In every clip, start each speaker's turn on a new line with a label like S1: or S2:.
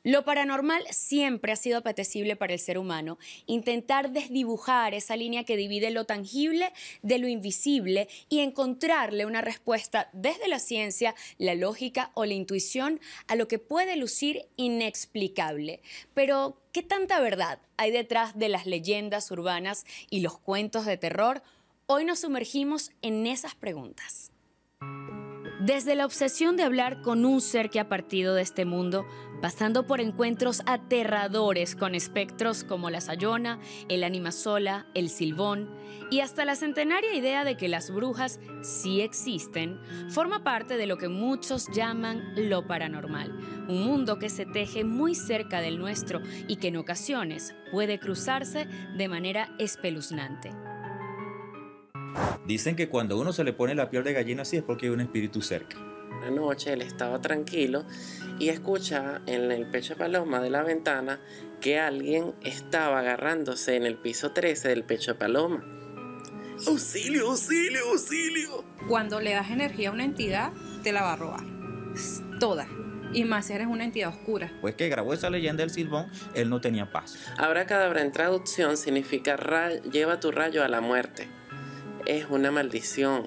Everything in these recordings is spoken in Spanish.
S1: Lo paranormal siempre ha sido apetecible para el ser humano. Intentar desdibujar esa línea que divide lo tangible de lo invisible y encontrarle una respuesta desde la ciencia, la lógica o la intuición a lo que puede lucir inexplicable. Pero, ¿qué tanta verdad hay detrás de las leyendas urbanas y los cuentos de terror? Hoy nos sumergimos en esas preguntas. Desde la obsesión de hablar con un ser que ha partido de este mundo, pasando por encuentros aterradores con espectros como la Sayona, el Ánima Sola, el Silbón, y hasta la centenaria idea de que las brujas sí existen, forma parte de lo que muchos llaman lo paranormal, un mundo que se teje muy cerca del nuestro y que en ocasiones puede cruzarse de manera espeluznante.
S2: Dicen que cuando uno se le pone la piel de gallina así es porque hay un espíritu cerca.
S3: Una noche él estaba tranquilo y escucha en el pecho de paloma de la ventana que alguien estaba agarrándose en el piso 13 del pecho de paloma. ¡Auxilio, auxilio, auxilio!
S4: Cuando le das energía a una entidad, te la va a robar. Toda. Y más si eres una entidad oscura.
S2: Pues que grabó esa leyenda del Silbón, él no tenía paz.
S3: Abracadabra en traducción significa lleva tu rayo a la muerte. Es una maldición.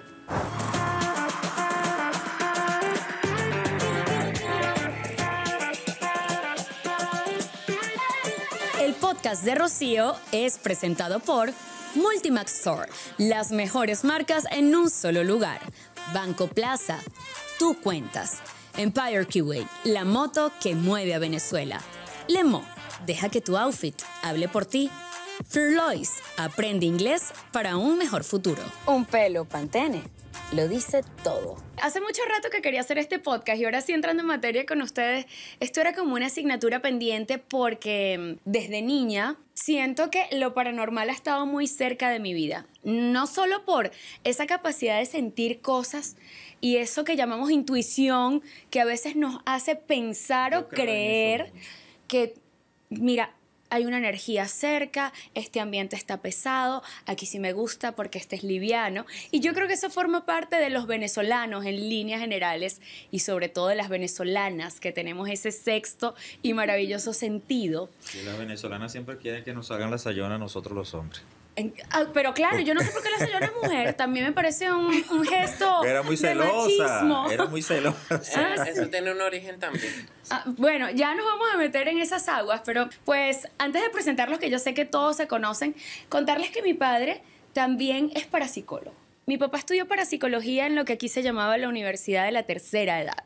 S1: El podcast de Rocío es presentado por Multimax Store, las mejores marcas en un solo lugar. Banco Plaza, tú cuentas. Empire Keyway, la moto que mueve a Venezuela. Lemo, deja que tu outfit hable por ti. Furlois, aprende inglés para un mejor futuro. Un pelo Pantene, lo dice todo. Hace mucho rato que quería hacer este podcast y ahora sí entrando en materia con ustedes, esto era como una asignatura pendiente porque desde niña siento que lo paranormal ha estado muy cerca de mi vida. No solo por esa capacidad de sentir cosas y eso que llamamos intuición, que a veces nos hace pensar o creer que, mira, hay una energía cerca, este ambiente está pesado, aquí sí me gusta porque este es liviano. Y yo creo que eso forma parte de los venezolanos en líneas generales y sobre todo de las venezolanas que tenemos ese sexto y maravilloso sentido.
S2: Y las venezolanas siempre quieren que nos hagan la sayona a nosotros los hombres.
S1: Pero claro, yo no sé por qué la señora es mujer, también me parece un gesto
S2: era muy celosa, era muy celosa.
S3: Eso tiene un origen también.
S1: Bueno, ya nos vamos a meter en esas aguas, pero pues antes de presentarlos, que yo sé que todos se conocen, contarles que mi padre también es parapsicólogo. Mi papá estudió parapsicología en lo que aquí se llamaba la Universidad de la Tercera Edad.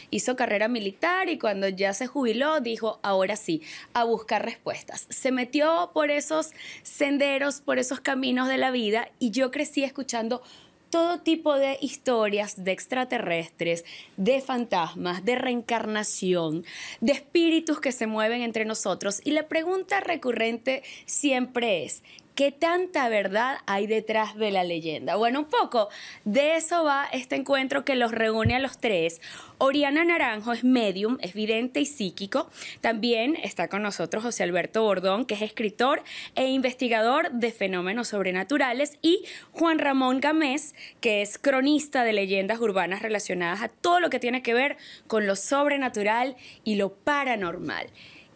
S1: Hizo carrera militar y cuando ya se jubiló dijo, ahora sí, a buscar respuestas. Se metió por esos senderos, por esos caminos de la vida y yo crecí escuchando todo tipo de historias de extraterrestres, de fantasmas, de reencarnación, de espíritus que se mueven entre nosotros. Y la pregunta recurrente siempre es, ¿qué tanta verdad hay detrás de la leyenda? Bueno, un poco de eso va este encuentro que los reúne a los tres. Oriana Naranjo es medium, es vidente y psíquico. También está con nosotros José Alberto Bordón, que es escritor e investigador de fenómenos sobrenaturales, y Juan Ramón Gámez, que es cronista de leyendas urbanas relacionadas a todo lo que tiene que ver con lo sobrenatural y lo paranormal.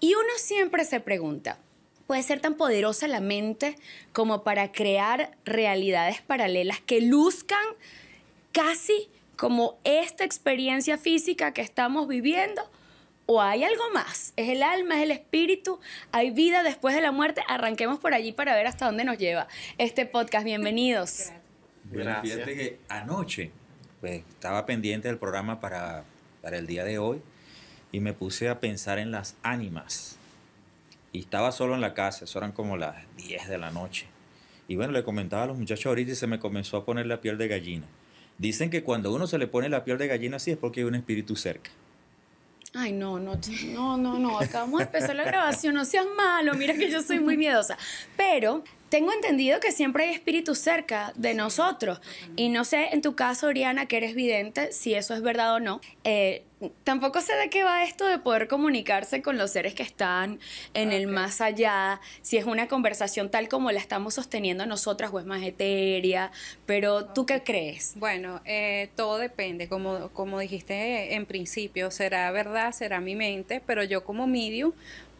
S1: Y uno siempre se pregunta, ¿puede ser tan poderosa la mente como para crear realidades paralelas que luzcan casi como esta experiencia física que estamos viviendo? ¿O hay algo más? ¿Es el alma, es el espíritu? ¿Hay vida después de la muerte? Arranquemos por allí para ver hasta dónde nos lleva este podcast. Bienvenidos.
S2: Bueno, fíjate que anoche pues, estaba pendiente del programa para el día de hoy y me puse a pensar en las ánimas. Y estaba solo en la casa, eso eran como las 10 de la noche. Y bueno, le comentaba a los muchachos ahorita y se me comenzó a poner la piel de gallina. Dicen que cuando uno se le pone la piel de gallina así es porque hay un espíritu cerca.
S1: Ay, no, acabamos de empezar la grabación, no seas malo, mira que yo soy muy miedosa. Pero tengo entendido que siempre hay espíritus cerca de nosotros. Y no sé, en tu caso, Oriana, que eres vidente, si eso es verdad o no. tampoco sé de qué va esto de poder comunicarse con los seres que están en el más allá, si es una conversación tal como la estamos sosteniendo nosotras o es más etérea, pero ¿tú qué crees?
S4: Bueno, todo depende, como dijiste en principio, será verdad, será mi mente, pero yo como medium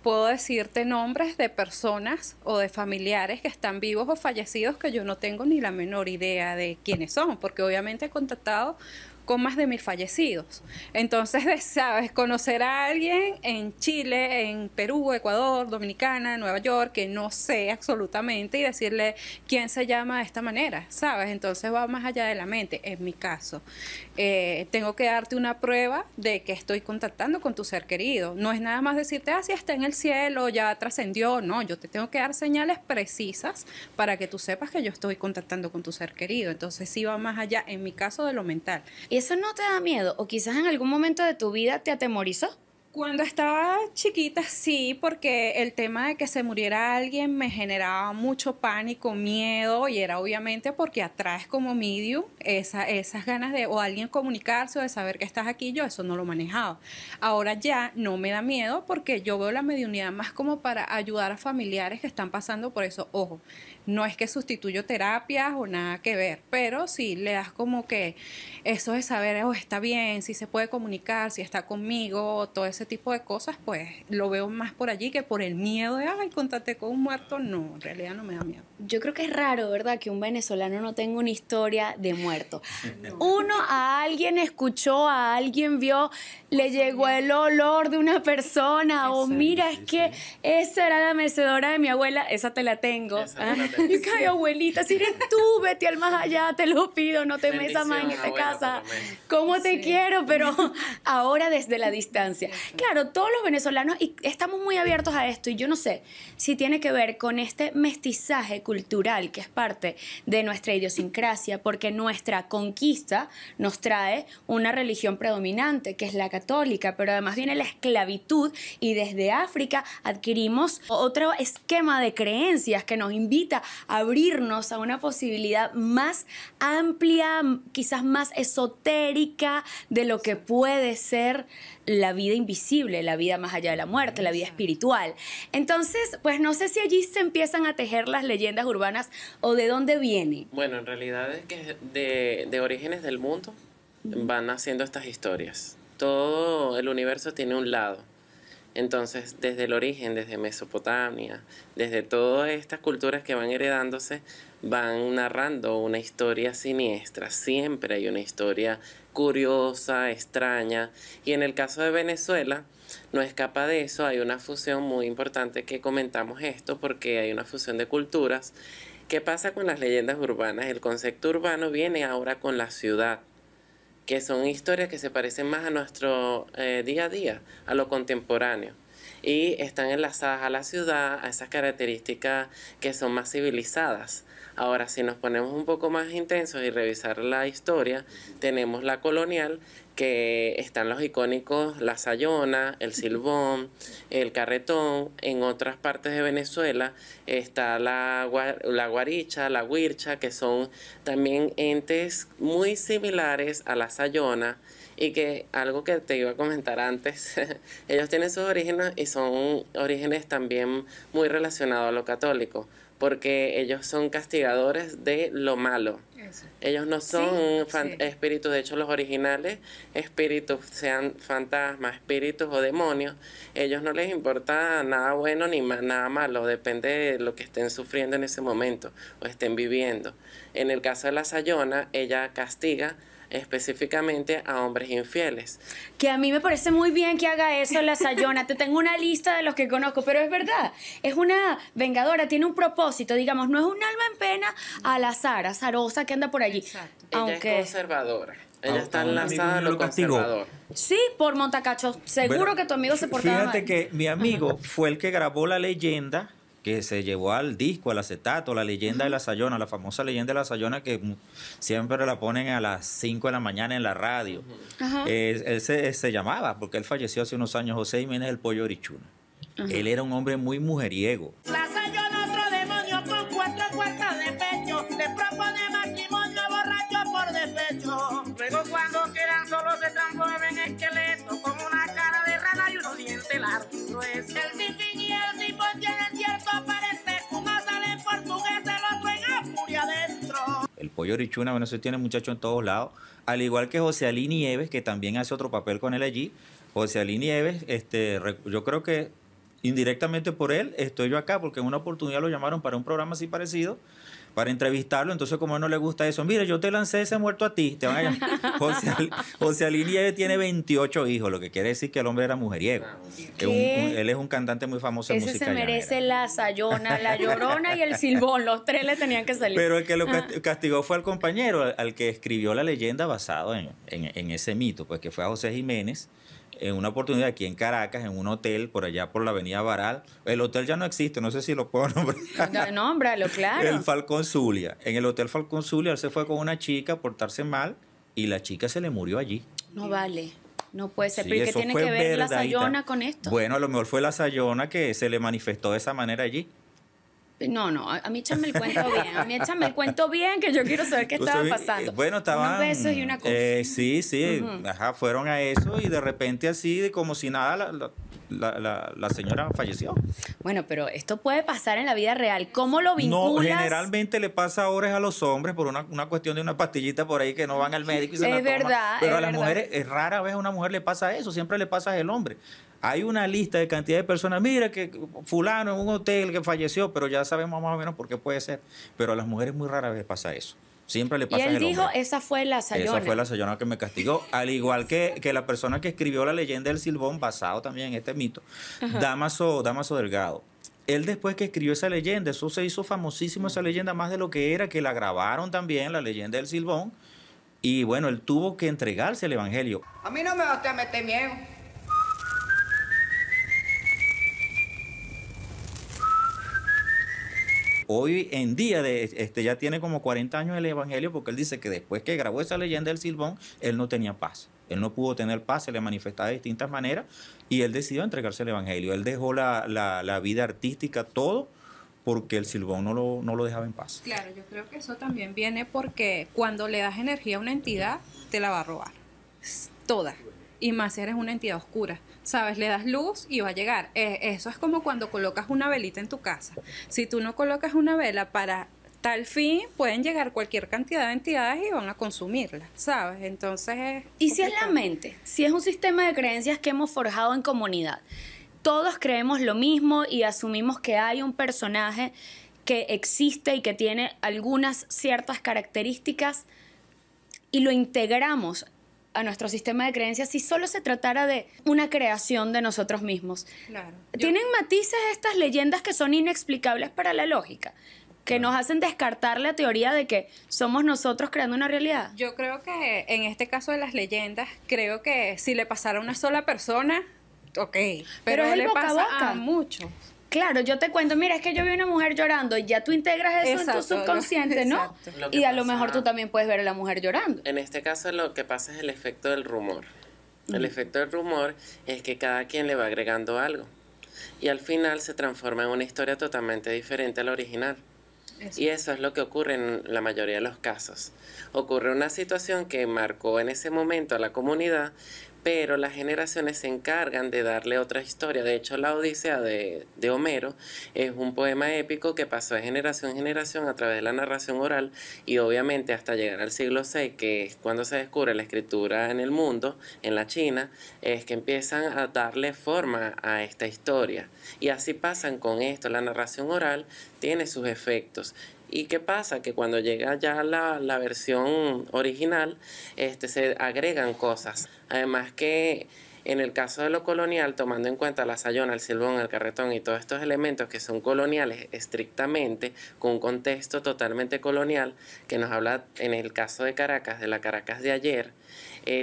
S4: puedo decirte nombres de personas o de familiares que están vivos o fallecidos que yo no tengo ni la menor idea de quiénes son, porque obviamente he contactado con más de 1000 fallecidos. Entonces, sabes, conocer a alguien en Chile, en Perú, Ecuador, Dominicana, Nueva York, que no sé absolutamente, y decirle quién se llama de esta manera, ¿sabes? Entonces va más allá de la mente, en mi caso. Tengo que darte una prueba de que estoy contactando con tu ser querido. No es nada más decirte, si está en el cielo, ya trascendió. No, yo te tengo que dar señales precisas para que tú sepas que yo estoy contactando con tu ser querido. Entonces sí va más allá, en mi caso, de lo mental.
S1: ¿Y eso no te da miedo? ¿O quizás en algún momento de tu vida te atemorizó?
S4: Cuando estaba chiquita, sí, porque el tema de que se muriera alguien me generaba mucho pánico, miedo, y era obviamente porque atraes como medium esas ganas de o alguien comunicarse o de saber que estás aquí. Yo eso no lo manejaba. Ahora ya no me da miedo porque yo veo la mediunidad más como para ayudar a familiares que están pasando por eso. Ojo, no es que sustituyo terapias o nada que ver, pero sí le das como que eso de saber, está bien, si se puede comunicar, si está conmigo, todo ese tipo de cosas, pues lo veo más por allí que por el miedo de, contacté con un muerto. No, en realidad no me da miedo.
S1: Yo creo que es raro, ¿verdad?, que un venezolano no tenga una historia de muerto. Uno a alguien escuchó, a alguien vio, le llegó el olor de una persona, o mira, es que esa era la mecedora de mi abuela, esa te la tengo. Y ay, abuelita, si eres tú, vete al más allá, te lo pido, no te metas más en esta casa. ¿Cómo te quiero? Pero ahora desde la distancia. Claro, todos los venezolanos y estamos muy abiertos a esto, y yo no sé si tiene que ver con este mestizaje cultural que es parte de nuestra idiosincrasia, porque nuestra conquista nos trae una religión predominante, que es la católica, pero además viene la esclavitud, y desde África adquirimos otro esquema de creencias que nos invita a abrirnos a una posibilidad más amplia, quizás más esotérica de lo que puede ser la vida invisible, la vida más allá de la muerte, la vida espiritual. Entonces, pues no sé si allí se empiezan a tejer las leyendas urbanas o de dónde viene.
S3: Bueno, en realidad es que de orígenes del mundo van haciendo estas historias. Todo el universo tiene un lado. Entonces, desde el origen, desde Mesopotamia, desde todas estas culturas que van heredándose, van narrando una historia siniestra. Siempre hay una historia curiosa, extraña. Y en el caso de Venezuela, no escapa de eso. Hay una fusión muy importante que comentamos esto, porque hay una fusión de culturas. ¿Qué pasa con las leyendas urbanas? El concepto urbano viene ahora con la ciudad, que son historias que se parecen más a nuestro día a día, a lo contemporáneo, y están enlazadas a la ciudad, a esas características que son más civilizadas. Ahora, si nos ponemos un poco más intensos y revisar la historia, tenemos la colonial, que están los icónicos La Sayona, el Silbón, el Carretón. En otras partes de Venezuela está la Guaricha, la Huircha, que son también entes muy similares a La Sayona, y que algo que te iba a comentar antes, ellos tienen sus orígenes y son orígenes también muy relacionados a lo católico, porque ellos son castigadores de lo malo. Eso. Ellos no son espíritus, de hecho los originales espíritus, sean fantasmas, espíritus o demonios, ellos no les importa nada bueno ni nada malo, depende de lo que estén sufriendo en ese momento o estén viviendo. En el caso de La Sayona, ella castiga específicamente a hombres infieles.
S1: Que a mí me parece muy bien que haga eso La Sayona. Te tengo una lista de los que conozco, pero es verdad, es una vengadora, tiene un propósito, digamos, no es un alma en pena al azar, azarosa que anda por allí.
S3: Exacto. Ella es conservadora. Ella está enlazada a lo conservador.
S1: Sí, por Montacacho. Seguro, bueno, que tu amigo se portaba
S2: fíjate
S1: mal.
S2: Que mi amigo fue el que grabó la leyenda que se llevó al disco, al acetato, la leyenda de La Sayona, la famosa leyenda de La Sayona, que siempre la ponen a las 5 de la mañana en la radio. Él se llamaba, porque él falleció hace unos años, José Jiménez el Pollo Orichuna. Él era un hombre muy mujeriego.
S5: La Sayona, otro demonio con 4 cuartos de pecho, le propone matrimonio borracho por despecho. Luego cuando quedan solos se transforma en esqueleto. El Sifín y el Sifón tienen cierto parentesco. Uno sale en portugués, el otro en Apure adentro.
S2: El Pollo Richuna, bueno, ese tiene muchacho en todos lados. Al igual que José Ali Nieves, que también hace otro papel con él allí. José Ali Nieves, yo creo que indirectamente por él estoy yo acá, porque en una oportunidad lo llamaron para un programa así parecido, para entrevistarlo. Entonces, como a él no le gusta eso, mire, yo te lancé ese muerto a ti, te van a llamar. José Ali Nieves tiene 28 hijos, lo que quiere decir que el hombre era mujeriego. Él es un cantante muy famoso de
S1: Ese
S2: música
S1: se merece
S2: llanera.
S1: la Sayona, la Llorona y el Silbón. Los tres le tenían que salir.
S2: Pero el que lo castigó fue al compañero, al que escribió la leyenda basado en ese mito, pues que fue a José Jiménez, en una oportunidad aquí en Caracas, en un hotel por allá por la avenida Baral. El hotel ya no existe, no sé si lo puedo nombrar.
S1: Nómbralo, claro.
S2: El Falcón Zulia. En el hotel Falcón Zulia, él se fue con una chica a portarse mal y la chica se le murió allí.
S1: No vale. No puede ser.
S2: Sí,
S1: ¿Pero qué
S2: eso
S1: tiene
S2: fue
S1: que ver la
S2: verdadita.
S1: Sayona con esto?
S2: Bueno, a lo mejor fue la Sayona que se le manifestó de esa manera allí.
S1: No, a mí échame el cuento bien. A mí échame el cuento bien, que yo quiero saber qué estaba pasando.
S2: Bueno, estaban...
S1: Unos besos y una cosa.
S2: Sí, ajá, fueron a eso y de repente así, como si nada, la señora falleció.
S1: Bueno, pero esto puede pasar en la vida real. ¿Cómo lo
S2: No,
S1: vinculas?
S2: generalmente le pasa ahora a los hombres por una cuestión de una pastillita por ahí que no van al médico y se la toman.
S1: Verdad,
S2: Pero
S1: es
S2: a las
S1: verdad.
S2: mujeres, es rara vez a una mujer le pasa eso, siempre le pasa al hombre. Hay una lista de cantidad de personas, mira que fulano en un hotel que falleció, pero ya sabemos más o menos por qué puede ser. Pero a las mujeres muy rara vez pasa eso. Siempre le
S1: Y
S2: pasa
S1: él
S2: al
S1: dijo,
S2: hombre.
S1: esa fue la Sayona.
S2: Esa fue la Sayona que me castigó. Al igual que la persona que escribió la leyenda del Silbón, basado también en este mito, Damaso Delgado. Él después que escribió esa leyenda, eso se hizo famosísimo esa leyenda más de lo que era, que la grabaron también, la leyenda del Silbón. Y bueno, él tuvo que entregarse al Evangelio.
S6: A mí no me va a meter miedo.
S2: Hoy en día ya tiene como 40 años el Evangelio, porque él dice que después que grabó esa leyenda del Silbón, él no tenía paz. Él no pudo tener paz, se le manifestaba de distintas maneras y él decidió entregarse al Evangelio. Él dejó la vida artística, todo, porque el Silbón no lo dejaba en paz.
S4: Claro, yo creo que eso también viene porque cuando le das energía a una entidad, te la va a robar. Toda. Y más si eres una entidad oscura. ¿Sabes? Le das luz y va a llegar. Eso es como cuando colocas una velita en tu casa. Si tú no colocas una vela para tal fin, pueden llegar cualquier cantidad de entidades y van a consumirla, ¿sabes? Entonces...
S1: ¿Y si es la mente? Si es un sistema de creencias que hemos forjado en comunidad. Todos creemos lo mismo y asumimos que hay un personaje que existe y que tiene algunas ciertas características y lo integramos a nuestro sistema de creencias si solo se tratara de una creación de nosotros mismos.
S4: Claro.
S1: Tienen matices estas leyendas que son inexplicables para la lógica, que nos hacen descartar la teoría de que somos nosotros creando una realidad.
S4: Yo creo que en este caso de las leyendas, creo que si le pasara a una sola persona, ok, pero
S1: es el
S4: le
S1: boca a
S4: pasa
S1: boca.
S4: a muchos.
S1: Claro, yo te cuento, mira, es que yo vi una mujer llorando y ya tú integras eso en
S4: Exacto,
S1: tu subconsciente, ¿no?
S4: exacto.
S3: Lo que
S1: Y a lo
S3: pasa-
S1: mejor tú también puedes ver a la mujer llorando.
S3: En este caso lo que pasa es el efecto del rumor. El efecto del rumor es que cada quien le va agregando algo. Y al final se transforma en una historia totalmente diferente a la original. Y eso es lo que ocurre en la mayoría de los casos. Ocurre una situación que marcó en ese momento a la comunidad, pero las generaciones se encargan de darle otra historia. De hecho, la Odisea de Homero es un poema épico que pasó de generación en generación a través de la narración oral y obviamente hasta llegar al siglo VI, que es cuando se descubre la escritura en el mundo, en la China, es que empiezan a darle forma a esta historia. Y así pasan con esto. La narración oral tiene sus efectos. ¿Y qué pasa? Que cuando llega ya la versión original, se agregan cosas. Además que en el caso de lo colonial, tomando en cuenta la Sayona, el Silbón, el Carretón y todos estos elementos que son coloniales estrictamente, con un contexto totalmente colonial, que nos habla en el caso de Caracas, de la Caracas de ayer,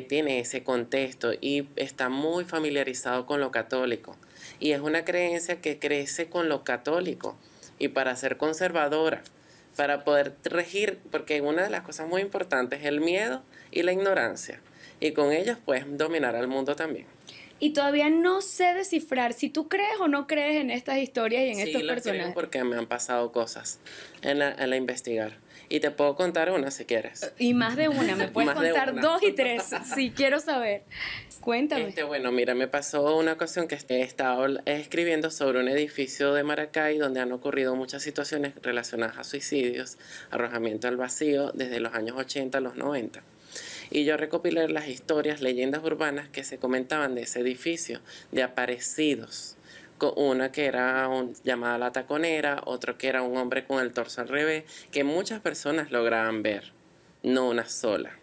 S3: tiene ese contexto y está muy familiarizado con lo católico. Y es una creencia que crece con lo católico. Y para ser conservadora, para poder regir, porque una de las cosas muy importantes es el miedo y la ignorancia. Y con ellos puedes dominar al mundo también.
S1: Y todavía no sé descifrar si tú crees o no crees en estas historias y en estos
S3: las
S1: personajes.
S3: creo porque me han pasado cosas en la investigar. Y te puedo contar una si quieres.
S1: Y más de una, me puedes
S3: Más de
S1: contar
S3: una.
S1: 2 y 3, si quiero saber. Cuéntame.
S3: Bueno, mira, me pasó una ocasión que estaba escribiendo sobre un edificio de Maracay donde han ocurrido muchas situaciones relacionadas a suicidios, arrojamiento al vacío desde los años 80 a los 90. Y yo recopilé las historias, leyendas urbanas que se comentaban de ese edificio, de aparecidos. Una que era llamada La Taconera, otro que era un hombre con el torso al revés, que muchas personas lograban ver, no una sola.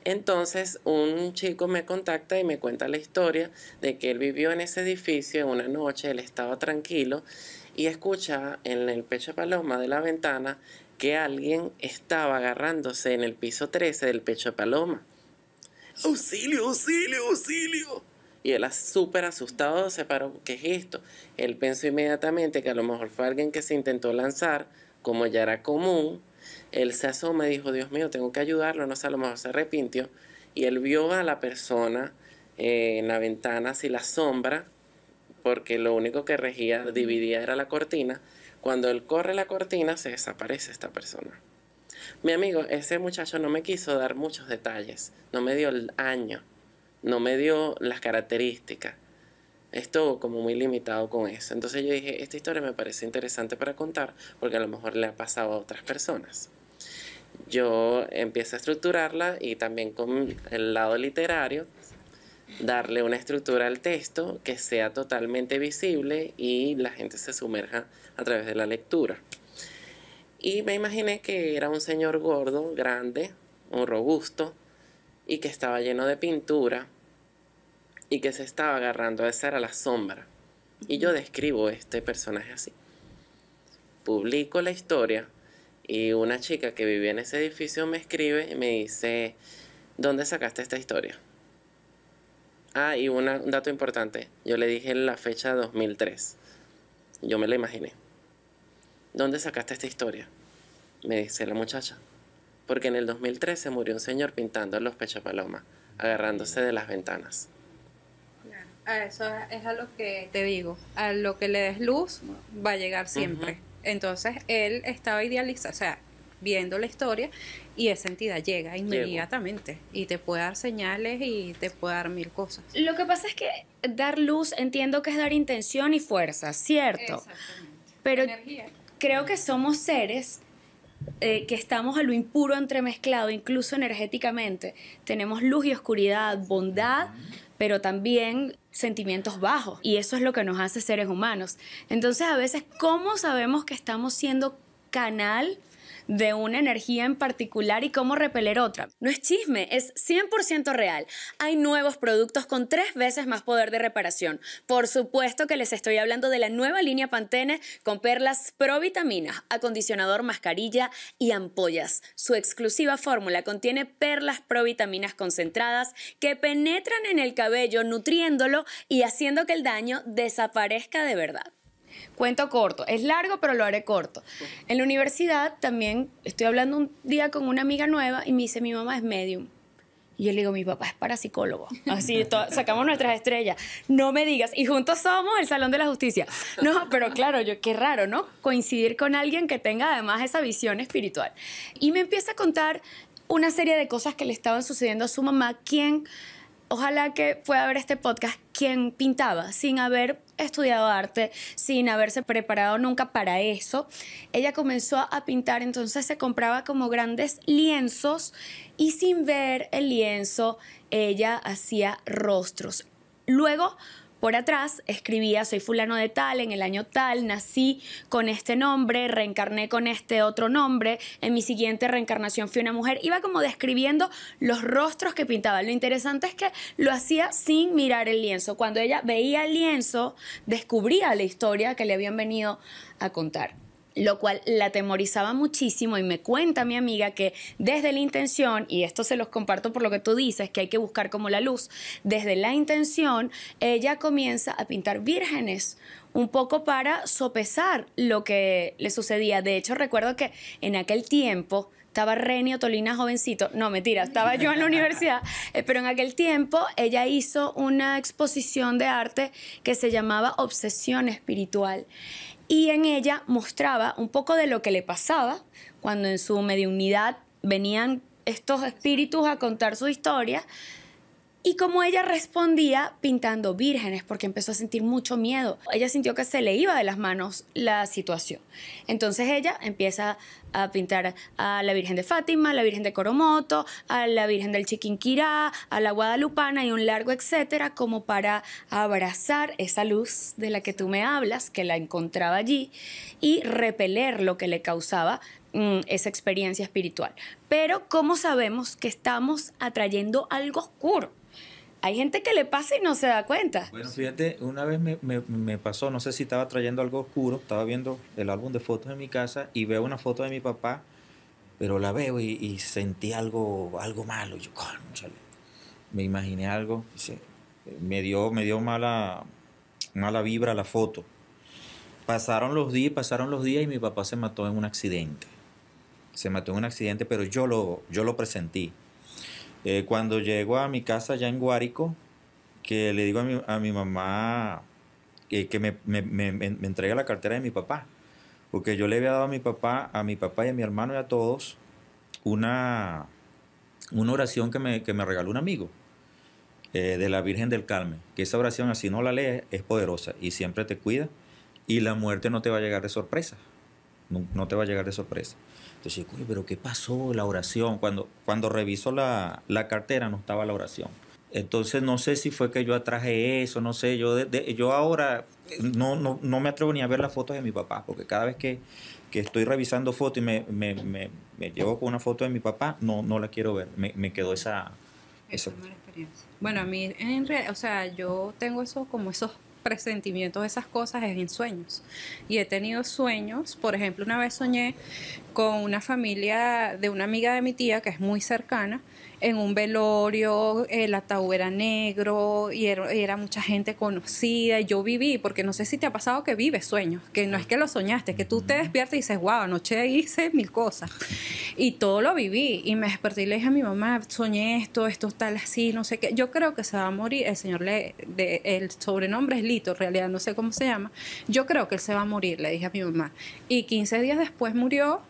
S3: Entonces un chico me contacta y me cuenta la historia de que él vivió en ese edificio en una noche, él estaba tranquilo y escucha en el pecho de paloma de la ventana que alguien estaba agarrándose en el piso 13 del pecho de paloma. ¡Auxilio, auxilio, auxilio! Y él súper asustado se paró. ¿Qué es esto? Él pensó inmediatamente que a lo mejor fue alguien que se intentó lanzar, como ya era común. Él se asoma y dijo, Dios mío, tengo que ayudarlo, no sé, a lo mejor se arrepintió. Y él vio a la persona en la ventana, así la sombra, porque lo único que dividía era la cortina. Cuando él corre la cortina, se desaparece esta persona. Mi amigo, ese muchacho no me quiso dar muchos detalles, no me dio el año, no me dio las características. Estuvo como muy limitado con eso. Entonces yo dije, esta historia me parece interesante para contar porque a lo mejor le ha pasado a otras personas. Yo empiezo a estructurarla y también con el lado literario, darle una estructura al texto que sea totalmente visible y la gente se sumerja a través de la lectura. Y me imaginé que era un señor gordo, grande, un robusto, y que estaba lleno de pintura y que se estaba agarrando, esa era la sombra. Y yo describo este personaje así. Publico la historia y una chica que vivía en ese edificio me escribe y me dice, ¿dónde sacaste esta historia? Ah, y un dato importante, yo le dije la fecha de 2003. Yo me la imaginé. ¿Dónde sacaste esta historia? Me dice la muchacha. Porque en el 2013 murió un señor pintando los pechos paloma, agarrándose de las ventanas.
S4: A eso es a lo que te digo, a lo que le des luz va a llegar siempre. Entonces él estaba idealizado, o sea, viendo la historia y esa entidad llega inmediatamente y te puede dar señales y te puede dar 1000 cosas.
S1: Lo que pasa es que dar luz entiendo que es dar intención y fuerza, ¿cierto?
S4: Exactamente.
S1: Pero
S4: Energía.
S1: creo que somos seres que estamos a lo impuro entremezclado, incluso energéticamente. Tenemos luz y oscuridad, bondad, pero también sentimientos bajos. Y eso es lo que nos hace seres humanos. Entonces, a veces, ¿cómo sabemos que estamos siendo canal de una energía en particular y cómo repeler otra? No es chisme, es 100% real. Hay nuevos productos con 3 veces más poder de reparación. Por supuesto que les estoy hablando de la nueva línea Pantene con perlas provitaminas, acondicionador, mascarilla y ampollas. Su exclusiva fórmula contiene perlas provitaminas concentradas que penetran en el cabello nutriéndolo y haciendo que el daño desaparezca de verdad. Cuento corto, es largo pero lo haré corto. En la universidad también estoy hablando un día con una amiga nueva y me dice, mi mamá es medium. Y yo le digo, mi papá es parapsicólogo. Así, sacamos nuestras estrellas. No me digas. Y juntos somos el Salón de la Justicia. No, pero claro, qué raro, ¿no? Coincidir con alguien que tenga además esa visión espiritual. Y me empieza a contar una serie de cosas que le estaban sucediendo a su mamá, quien, ojalá que pueda ver este podcast, quien pintaba sin haber estudiado arte, sin haberse preparado nunca para eso. Ella comenzó a pintar, entonces se compraba como grandes lienzos y sin ver el lienzo, ella hacía rostros. Luego, por atrás, escribía, soy fulano de tal, en el año tal, nací con este nombre, reencarné con este otro nombre, en mi siguiente reencarnación fui una mujer. Iba como describiendo los rostros que pintaba. Lo interesante es que lo hacía sin mirar el lienzo. Cuando ella veía el lienzo, descubría la historia que le habían venido a contar, lo cual la atemorizaba muchísimo. Y me cuenta mi amiga que desde la intención, y esto se los comparto por lo que tú dices, que hay que buscar como la luz, desde la intención ella comienza a pintar vírgenes, un poco para sopesar lo que le sucedía. De hecho, recuerdo que en aquel tiempo estaba Reni Otolina jovencito, no, mentira, estaba yo en la universidad, pero en aquel tiempo ella hizo una exposición de arte que se llamaba Obsesión Espiritual, y en ella mostraba un poco de lo que le pasaba cuando en su mediunidad venían estos espíritus a contar su historia, y cómo ella respondía pintando vírgenes, porque empezó a sentir mucho miedo. Ella sintió que se le iba de las manos la situación. Entonces ella empieza a pintar a la Virgen de Fátima, a la Virgen de Coromoto, a la Virgen del Chiquinquirá, a la Guadalupana y un largo etcétera, como para abrazar esa luz de la que tú me hablas, que la encontraba allí, y repeler lo que le causaba esa experiencia espiritual. Pero ¿cómo sabemos que estamos atrayendo algo oscuro? Hay gente que le pasa y no se da cuenta.
S2: Bueno, fíjate, una vez me pasó, no sé si estaba trayendo algo oscuro, estaba viendo el álbum de fotos en mi casa y veo una foto de mi papá, pero la veo y sentí algo malo. Yo, cónchale, me imaginé algo, me dio mala vibra la foto. Pasaron los días y mi papá se mató en un accidente. Pero yo lo presentí. Cuando llego a mi casa ya en Guárico, que le digo a mi mamá que me entregue la cartera de mi papá, porque yo le había dado a mi papá y a mi hermano y a todos una oración que me regaló un amigo de la Virgen del Carmen, que esa oración, así no la lees, es poderosa y siempre te cuida, y la muerte no te va a llegar de sorpresa, no te va a llegar de sorpresa. Entonces, oye, pero ¿qué pasó? La oración. Cuando reviso la cartera no estaba la oración. Entonces no sé si fue que yo atraje eso, no sé. Yo ahora no me atrevo ni a ver las fotos de mi papá, porque cada vez que estoy revisando fotos y me llevo con una foto de mi papá, no la quiero ver. Me quedó esa
S4: mala experiencia. Bueno, a mí en realidad, o sea, yo tengo esos presentimientos, esas cosas es en sueños. Y he tenido sueños, por ejemplo, una vez soñé con una familia de una amiga de mi tía que es muy cercana, en un velorio, el ataúd era negro y era mucha gente conocida, y yo viví, porque no sé si te ha pasado que vives sueños, que no es que lo soñaste, que tú te despiertas y dices, wow, anoche hice 1000 cosas, y todo lo viví, y me desperté y le dije a mi mamá, soñé esto tal así, no sé qué, yo creo que se va a morir, el señor el sobrenombre es Lito, en realidad no sé cómo se llama, yo creo que él se va a morir, le dije a mi mamá, y 15 días después murió,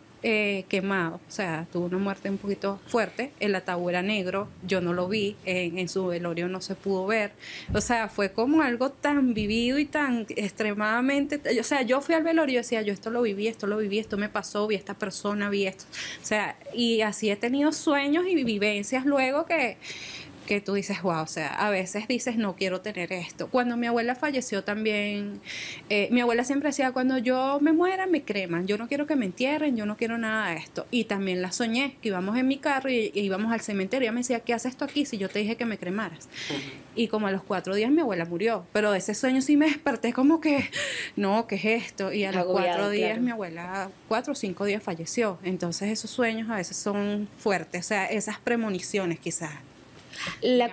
S4: quemado, o sea, tuvo una muerte un poquito fuerte, el ataúd era negro, yo no lo vi, en su velorio no se pudo ver, o sea, fue como algo tan vivido y tan extremadamente, o sea, yo fui al velorio y decía, yo esto lo viví, esto me pasó, vi a esta persona, vi esto, o sea, y así he tenido sueños y vivencias luego que tú dices, wow, o sea, a veces dices, no quiero tener esto. Cuando mi abuela falleció también, mi abuela siempre decía, cuando yo me muera, me creman, yo no quiero que me entierren, yo no quiero nada de esto. Y también la soñé, que íbamos en mi carro y íbamos al cementerio, y ella me decía, ¿qué haces esto aquí si yo te dije que me cremaras? Y como a los 4 días mi abuela murió, pero de ese sueño sí me desperté como que, no, ¿qué es esto? Y a los 4 días claro. Mi abuela, 4 o 5 días falleció. Entonces esos sueños a veces son fuertes, o sea, esas premoniciones quizás.
S1: La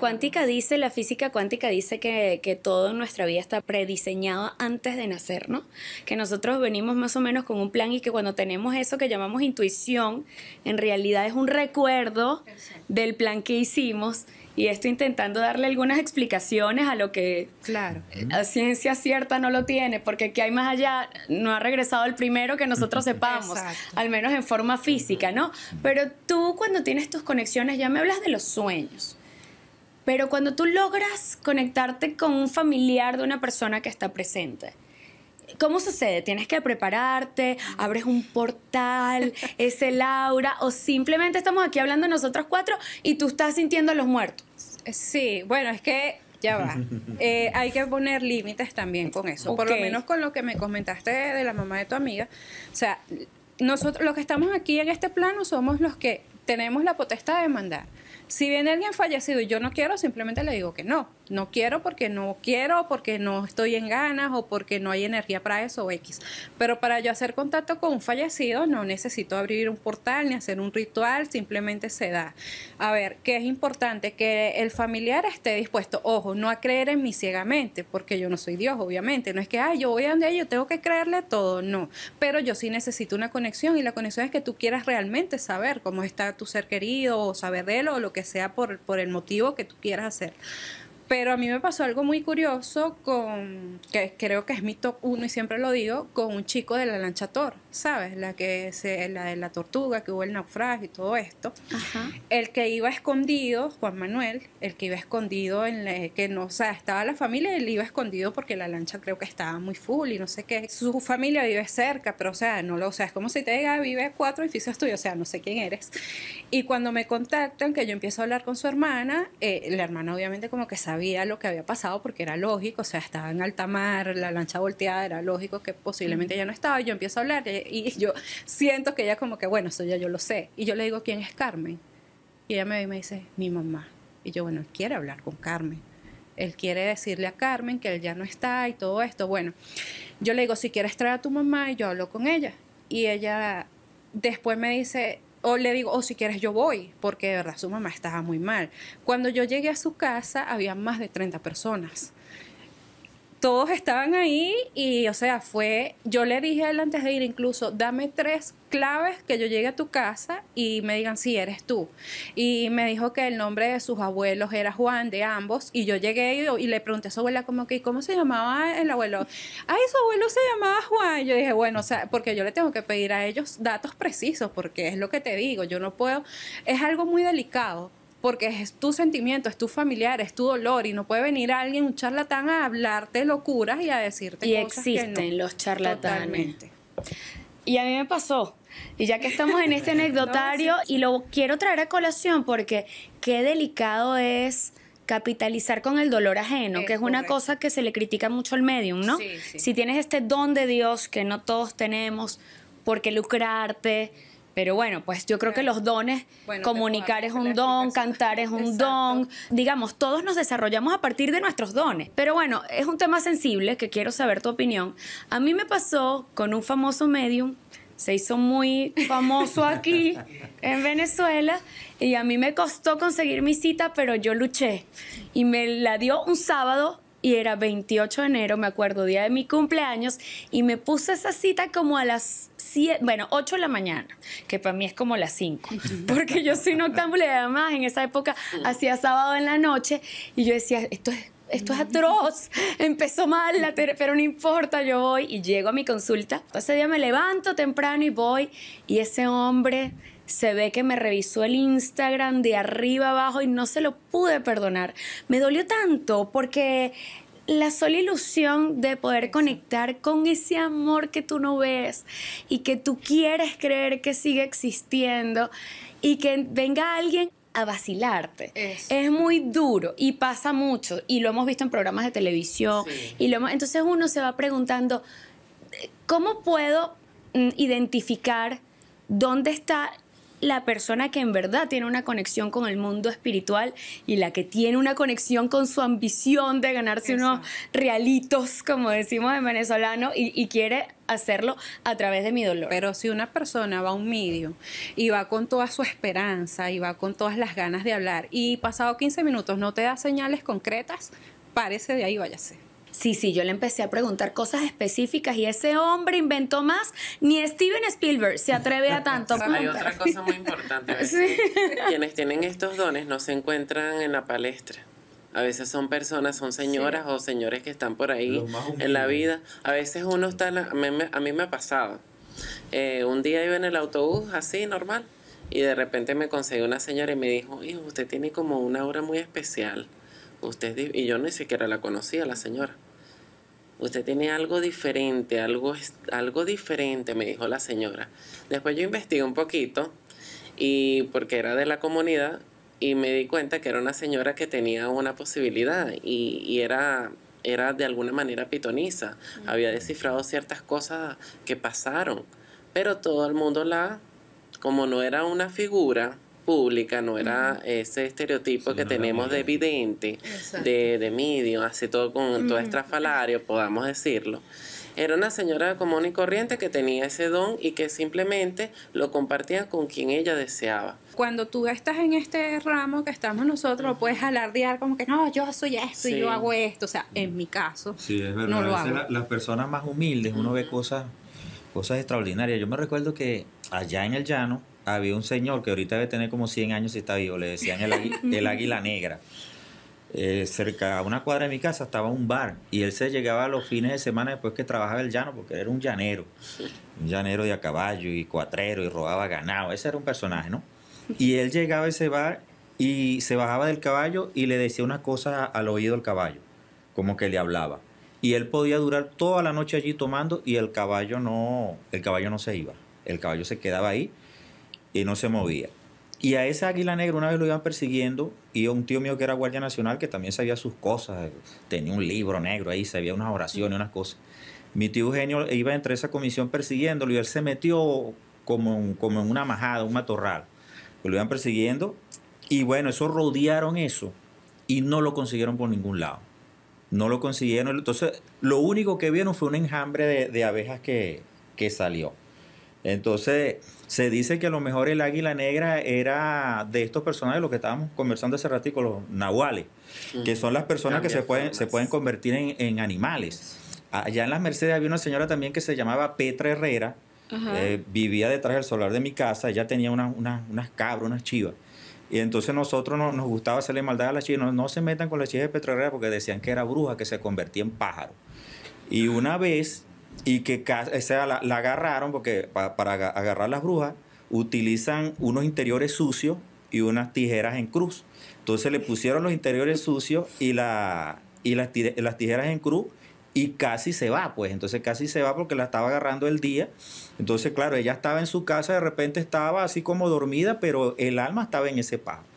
S1: física cuántica dice que todo en nuestra vida está prediseñado antes de nacer, ¿no? Que nosotros venimos más o menos con un plan y que cuando tenemos eso que llamamos intuición, en realidad es un recuerdo del plan que hicimos, y esto intentando darle algunas explicaciones a lo que
S4: claro.
S1: A ciencia cierta no lo tiene, porque ¿qué hay más allá? No ha regresado el primero que nosotros sepamos, al menos en forma física, ¿no? Pero tú cuando tienes tus conexiones, ya me hablas de los sueños, pero cuando tú logras conectarte con un familiar de una persona que está presente, ¿cómo sucede? ¿Tienes que prepararte? ¿Abres un portal? ¿Es el aura? ¿O simplemente estamos aquí hablando nosotros 4 y tú estás sintiendo a los muertos?
S4: Sí, bueno, es que ya va. Hay que poner límites también con eso. Okay. Por lo menos con lo que me comentaste de la mamá de tu amiga. O sea, nosotros los que estamos aquí en este plano somos los que tenemos la potestad de mandar. Si viene alguien fallecido y yo no quiero, simplemente le digo que no. No quiero, porque no estoy en ganas o porque no hay energía para eso o X. Pero para yo hacer contacto con un fallecido no necesito abrir un portal ni hacer un ritual, simplemente se da. A ver, ¿qué es importante? Que el familiar esté dispuesto, ojo, no a creer en mí ciegamente, porque yo no soy Dios, obviamente. No es que, yo voy a donde yo tengo que creerle todo, no. Pero yo sí necesito una conexión, y la conexión es que tú quieras realmente saber cómo está tu ser querido o saber de él o lo que sea por el motivo que tú quieras hacer. Pero a mí me pasó algo muy curioso que creo que es mi top 1 y siempre lo digo, con un chico de la lancha Thor, ¿sabes? La de la tortuga, que hubo el naufragio y todo esto.
S1: Ajá.
S4: El que iba escondido, Juan Manuel, el que iba escondido que no, o sea, estaba la familia y él iba escondido porque la lancha creo que estaba muy full y no sé qué. Su familia vive cerca, pero o sea, es como si te diga, vive 4 edificios tuyos, o sea, no sé quién eres. Y cuando me contactan, que yo empiezo a hablar con su hermana, la hermana obviamente como que sabía lo que había pasado porque era lógico, o sea, estaba en alta mar, la lancha volteada, era lógico que posiblemente ella no estaba, y yo empiezo a hablar y yo siento que ella como que, bueno, eso ya yo lo sé, y yo le digo, ¿quién es Carmen? Y ella me ve y me dice, mi mamá. Y yo, bueno, él quiere hablar con Carmen, él quiere decirle a Carmen que él ya no está y todo esto. Bueno, yo le digo, si quieres traer a tu mamá, y yo hablo con ella, y ella después me dice, o le digo, si quieres yo voy, porque de verdad su mamá estaba muy mal. Cuando yo llegué a su casa, había más de 30 personas. Todos estaban ahí y, o sea, yo le dije a él antes de ir, incluso, dame 3 claves que yo llegue a tu casa y me digan si eres tú. Y me dijo que el nombre de sus abuelos era Juan, de ambos, y yo llegué y le pregunté a su abuela como que, ¿cómo se llamaba el abuelo? Ay, su abuelo se llamaba Juan. Y yo dije, bueno, o sea, porque yo le tengo que pedir a ellos datos precisos, porque es lo que te digo, yo no puedo, es algo muy delicado, porque es tu sentimiento, es tu familiar, es tu dolor, y no puede venir alguien, un charlatán, a hablarte locuras y a decirte
S1: Y
S4: cosas
S1: existen
S4: que no.
S1: los charlatanes.
S4: Totalmente.
S1: Y a mí me pasó. Y ya que estamos en este anecdotario, y lo quiero traer a colación porque qué delicado es capitalizar con el dolor ajeno, que es una
S4: correcto.
S1: cosa que se le critica mucho al medium, ¿no?
S4: Sí, sí.
S1: Si tienes este don de Dios que no todos tenemos, ¿por qué lucrarte? Pero bueno, pues yo creo que los dones,
S4: Bueno,
S1: comunicar
S4: te
S1: es
S4: puedo
S1: un
S4: hacer la
S1: don,
S4: explicación.
S1: cantar es un
S4: Exacto.
S1: don. Digamos, todos nos desarrollamos a partir de nuestros dones. Pero bueno, es un tema sensible que quiero saber tu opinión. A mí me pasó con un famoso medium, se hizo muy famoso aquí en Venezuela, y a mí me costó conseguir mi cita, pero yo luché. Y me la dio un sábado, y era 28 de enero, me acuerdo, día de mi cumpleaños, y me puse esa cita como a las 8 de la mañana, que para mí es como las 5, porque yo soy noctámbula y además en esa época hacía sábado en la noche, y yo decía, esto es atroz, empezó mal pero no importa, yo voy y llego a mi consulta. Ese día me levanto temprano y voy, y ese hombre se ve que me revisó el Instagram de arriba abajo y no se lo pude perdonar. Me dolió tanto porque la sola ilusión de poder conectar con ese amor que tú no ves y que tú quieres creer que sigue existiendo, y que venga alguien a vacilarte.
S4: Eso.
S1: Es muy duro y pasa mucho, y lo hemos visto en programas de televisión.
S3: Sí.
S1: Entonces uno se va preguntando, ¿cómo puedo identificar dónde está la persona que en verdad tiene una conexión con el mundo espiritual y la que tiene una conexión con su ambición de ganarse
S4: Eso.
S1: unos realitos, como decimos en venezolano, y quiere hacerlo a través de mi dolor?
S4: Pero si una persona va a un medium y va con toda su esperanza y va con todas las ganas de hablar, y pasado 15 minutos no te da señales concretas, párese de ahí, váyase.
S1: Sí, yo le empecé a preguntar cosas específicas, y ese hombre inventó más. Ni Steven Spielberg se atreve a tanto.
S3: Hay otra cosa muy importante. A veces quienes tienen estos dones no se encuentran en la palestra. A veces son personas, son señoras o señores que están por ahí
S2: Los más humildes.
S3: en la vida. A veces uno está, a mí me ha pasado. Un día iba en el autobús así, normal, y de repente me conseguí una señora y me dijo, hijo, usted tiene como una aura muy especial. Y yo ni siquiera la conocía, la señora. Usted tiene algo diferente, algo diferente, me dijo la señora. Después yo investigué un poquito, y porque era de la comunidad, y me di cuenta que era una señora que tenía una posibilidad, y era de alguna manera pitoniza. Había descifrado ciertas cosas que pasaron, pero todo el mundo como no era una figura pública, no era ese estereotipo
S2: Sí,
S3: que
S2: no era
S3: tenemos de
S2: vidente.
S3: vidente,
S4: Exacto.
S3: de medium, así todo con todo estrafalario, podamos decirlo. Era una señora común y corriente que tenía ese don y que simplemente lo compartía con quien ella deseaba.
S4: Cuando tú estás en este ramo que estamos nosotros, puedes alardear como que no, yo soy esto y
S3: Sí.
S4: yo hago esto. O sea, en mi caso,
S2: Sí, es verdad.
S4: no lo
S2: a veces
S4: hago.
S2: las personas más humildes, uno ve cosas extraordinarias. Yo me recuerdo que allá en el llano había un señor que ahorita debe tener como 100 años si está vivo, le decían el águila negra. Cerca a una cuadra de mi casa estaba un bar y él se llegaba los fines de semana después que trabajaba el llano, porque era un llanero de a caballo y cuatrero y robaba ganado. Ese era un personaje, ¿no? Y él llegaba a ese bar y se bajaba del caballo y le decía unas cosas al oído del caballo, como que le hablaba. Y él podía durar toda la noche allí tomando y el caballo no se iba. El caballo se quedaba ahí y no se movía. Y a ese águila negra una vez lo iban persiguiendo y un tío mío que era guardia nacional que también sabía sus cosas, tenía un libro negro ahí, sabía unas oraciones, unas cosas. Mi tío Eugenio iba entre esa comisión persiguiéndolo y él se metió como en una majada, un matorral. Lo iban persiguiendo y bueno, eso rodearon eso y no lo consiguieron por ningún lado. No lo consiguieron. Entonces, lo único que vieron fue un enjambre de abejas que salió. Entonces, se dice que a lo mejor el águila negra era de estos personajes, lo que estábamos conversando hace ratito, los nahuales, que son las personas que se pueden convertir en animales. Allá en las Mercedes había una señora también que se llamaba Petra Herrera, vivía detrás del solar de mi casa, ella tenía unas cabras, unas chivas. Y entonces nosotros nos gustaba hacerle maldad a las chivas, no se metan con las chivas de Petra Herrera porque decían que era bruja, que se convertía en pájaro. Y una vez... y que la agarraron porque para agarrar las brujas utilizan unos interiores sucios y unas tijeras en cruz. Entonces le pusieron los interiores sucios y las tijeras en cruz y casi se va, pues. Entonces casi se va porque la estaba agarrando el día. Entonces, claro, ella estaba en su casa, de repente estaba así como dormida, pero el alma estaba en ese pájaro.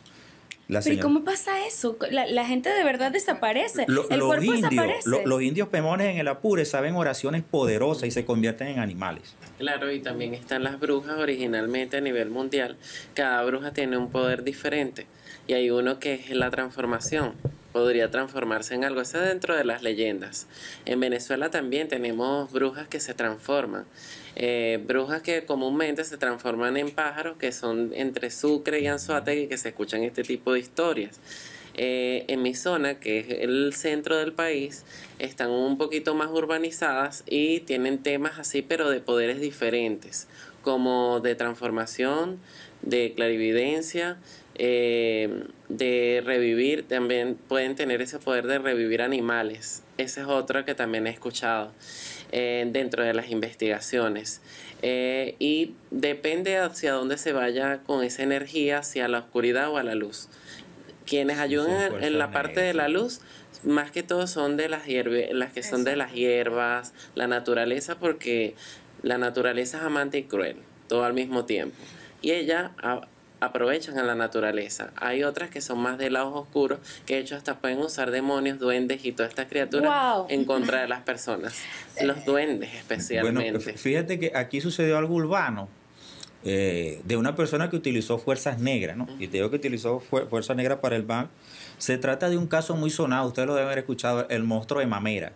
S1: Pero ¿y cómo pasa eso? La gente de verdad desaparece. El cuerpo desaparece.
S2: Los indios pemones en el Apure saben oraciones poderosas y se convierten en animales.
S3: Claro, y también están las brujas originalmente a nivel mundial. Cada bruja tiene un poder diferente y hay uno que es la transformación. Podría transformarse en algo. Eso es dentro de las leyendas. En Venezuela también tenemos brujas que se transforman. Brujas que comúnmente se transforman en pájaros, que son entre Sucre y Anzoátegui, que se escuchan este tipo de historias. En mi zona, que es el centro del país, están un poquito más urbanizadas y tienen temas así, pero de poderes diferentes, como de transformación, de clarividencia, de revivir. También pueden tener ese poder de revivir animales. Ese es otro que también he escuchado dentro de las investigaciones. Y depende hacia dónde se vaya con esa energía, hacia la oscuridad o a la luz. Quienes ayudan en la parte de la luz, más que todo son de las hierbas, las que son de las hierbas, la naturaleza, porque la naturaleza es amante y cruel, todo al mismo tiempo. Y ella aprovechan a la naturaleza. Hay otras que son más de lados oscuros, que de hecho hasta pueden usar demonios, duendes y todas estas criaturas en contra de las personas. Los duendes especialmente.
S2: Bueno, fíjate que aquí sucedió algo urbano de una persona que utilizó fuerzas negras, ¿no? Y te digo que utilizó fuerzas negras para el mal. Se trata de un caso muy sonado, ustedes lo deben haber escuchado, el monstruo de Mamera.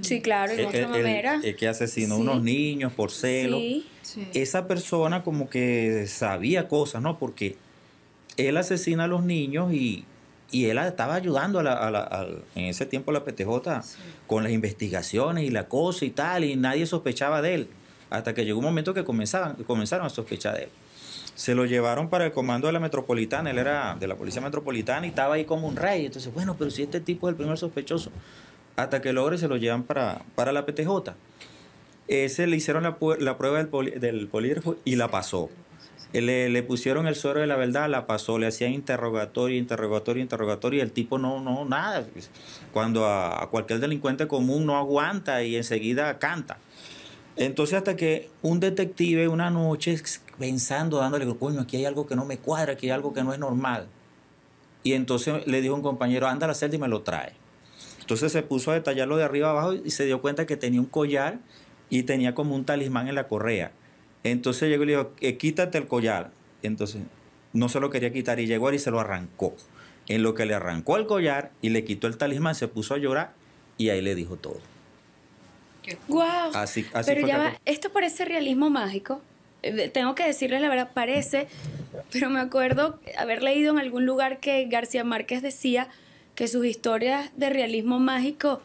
S1: Sí, claro, el monstruo de Mamera.
S2: El que asesinó unos niños por celo.
S1: Sí.
S2: Esa persona como que sabía cosas, ¿no? Porque él asesina a los niños y él estaba ayudando en ese tiempo a la PTJ con las investigaciones y la cosa y tal, y nadie sospechaba de él. Hasta que llegó un momento que comenzaron a sospechar de él. Se lo llevaron para el comando de la metropolitana, él era de la policía metropolitana y estaba ahí como un rey. Entonces, bueno, pero si este tipo es el primer sospechoso, hasta que logre se lo llevan para la PTJ. Ese le hicieron la prueba del polígrafo y la pasó. Le pusieron el suero de la verdad, la pasó, le hacían interrogatorio y el tipo no, nada. Cuando a cualquier delincuente común no aguanta y enseguida canta. Entonces hasta que un detective una noche pensando, dándole, coño, aquí hay algo que no me cuadra, aquí hay algo que no es normal. Y entonces le dijo a un compañero, anda a la celda y me lo trae. Entonces se puso a detallarlo de arriba abajo y se dio cuenta que tenía un collar y tenía como un talismán en la correa. Entonces llegó y le dijo, quítate el collar. Entonces, no se lo quería quitar y llegó él y se lo arrancó. En lo que le arrancó el collar y le quitó el talismán, se puso a llorar y ahí le dijo todo.
S1: Wow.
S2: Así
S1: Pero
S2: fue
S1: ya
S2: que-
S1: va, esto parece realismo mágico. Tengo que decirles la verdad, parece, pero me acuerdo haber leído en algún lugar que García Márquez decía que sus historias de realismo mágico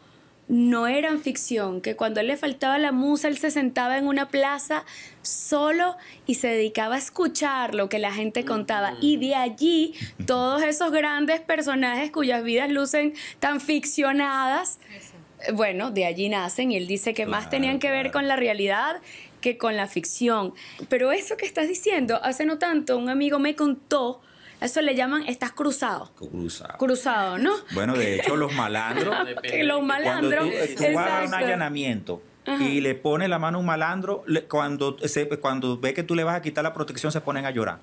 S1: no eran ficción, que cuando a él le faltaba la musa, él se sentaba en una plaza solo y se dedicaba a escuchar lo que la gente contaba. Y de allí, todos esos grandes personajes cuyas vidas lucen tan ficcionadas, bueno, de allí nacen, y él dice que más
S2: Claro,
S1: tenían que ver
S2: claro.
S1: con la realidad que con la ficción. Pero eso que estás diciendo, hace no tanto un amigo me contó, eso le llaman, estás cruzado.
S2: Cruzado.
S1: Cruzado, ¿no?
S2: Bueno, de hecho, los malandros,
S1: Que los
S2: cuando
S1: malandros,
S2: tú vas a un
S1: exacto.
S2: allanamiento y le pones la mano a un malandro, cuando ve que tú le vas a quitar la protección, se ponen a llorar.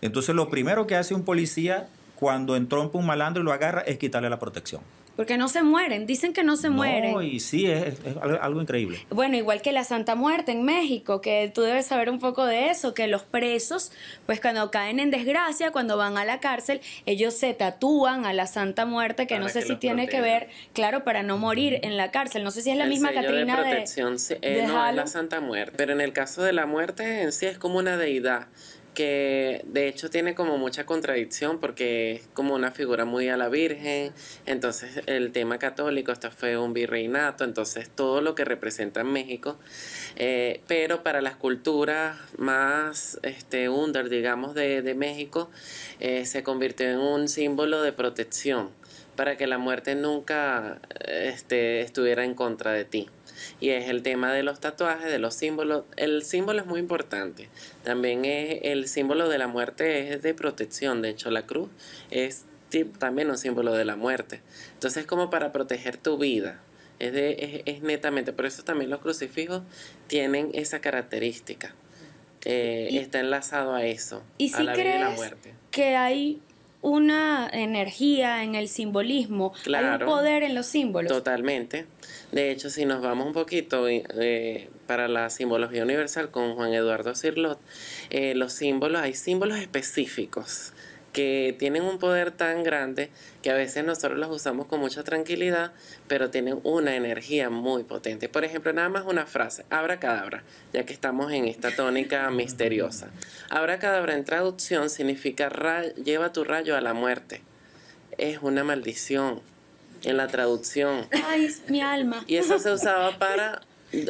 S2: Entonces, lo primero que hace un policía cuando entrompa un malandro y lo agarra es quitarle la protección.
S1: Porque no se mueren, dicen que no se mueren.
S2: No, y sí, es algo increíble.
S1: Bueno, igual que la Santa Muerte en México, que tú debes saber un poco de eso, que los presos, pues cuando caen en desgracia, cuando van a la cárcel, ellos se tatúan a la Santa Muerte, que
S3: Para
S1: no sé
S3: que
S1: si
S3: los
S1: tiene que
S3: proteja.
S1: ver, claro, para no morir en la cárcel. No sé si es la
S3: El
S1: misma
S3: sello
S1: Catrina
S3: de protección,
S1: de
S3: no es
S1: Halo.
S3: la Santa Muerte, pero en el caso de la muerte en sí es como una deidad que de hecho tiene como mucha contradicción porque es como una figura muy a la Virgen, entonces el tema católico, esto fue un virreinato, entonces todo lo que representa en México, pero para las culturas más under, digamos, de México, se convirtió en un símbolo de protección para que la muerte nunca estuviera en contra de ti. Y es el tema de los tatuajes, de los símbolos. El símbolo es muy importante. También es el símbolo de la muerte, es de protección. De hecho, la cruz es también un símbolo de la muerte. Entonces, es como para proteger tu vida. Es netamente. Por eso también los crucifijos tienen esa característica. Está enlazado a eso,
S1: ¿Y
S3: a
S1: si
S3: la vida y la
S1: crees
S3: muerte.
S1: que hay una energía en el simbolismo? Hay
S3: Claro.
S1: un poder en los símbolos.
S3: Totalmente. De hecho, si nos vamos un poquito para la simbología universal con Juan Eduardo Cirlot, los símbolos, hay símbolos específicos que tienen un poder tan grande que a veces nosotros los usamos con mucha tranquilidad, pero tienen una energía muy potente. Por ejemplo, nada más una frase, abracadabra, ya que estamos en esta tónica misteriosa. Abracadabra en traducción significa lleva tu rayo a la muerte. Es una maldición en la traducción.
S1: Ay, mi alma.
S3: Y eso se usaba para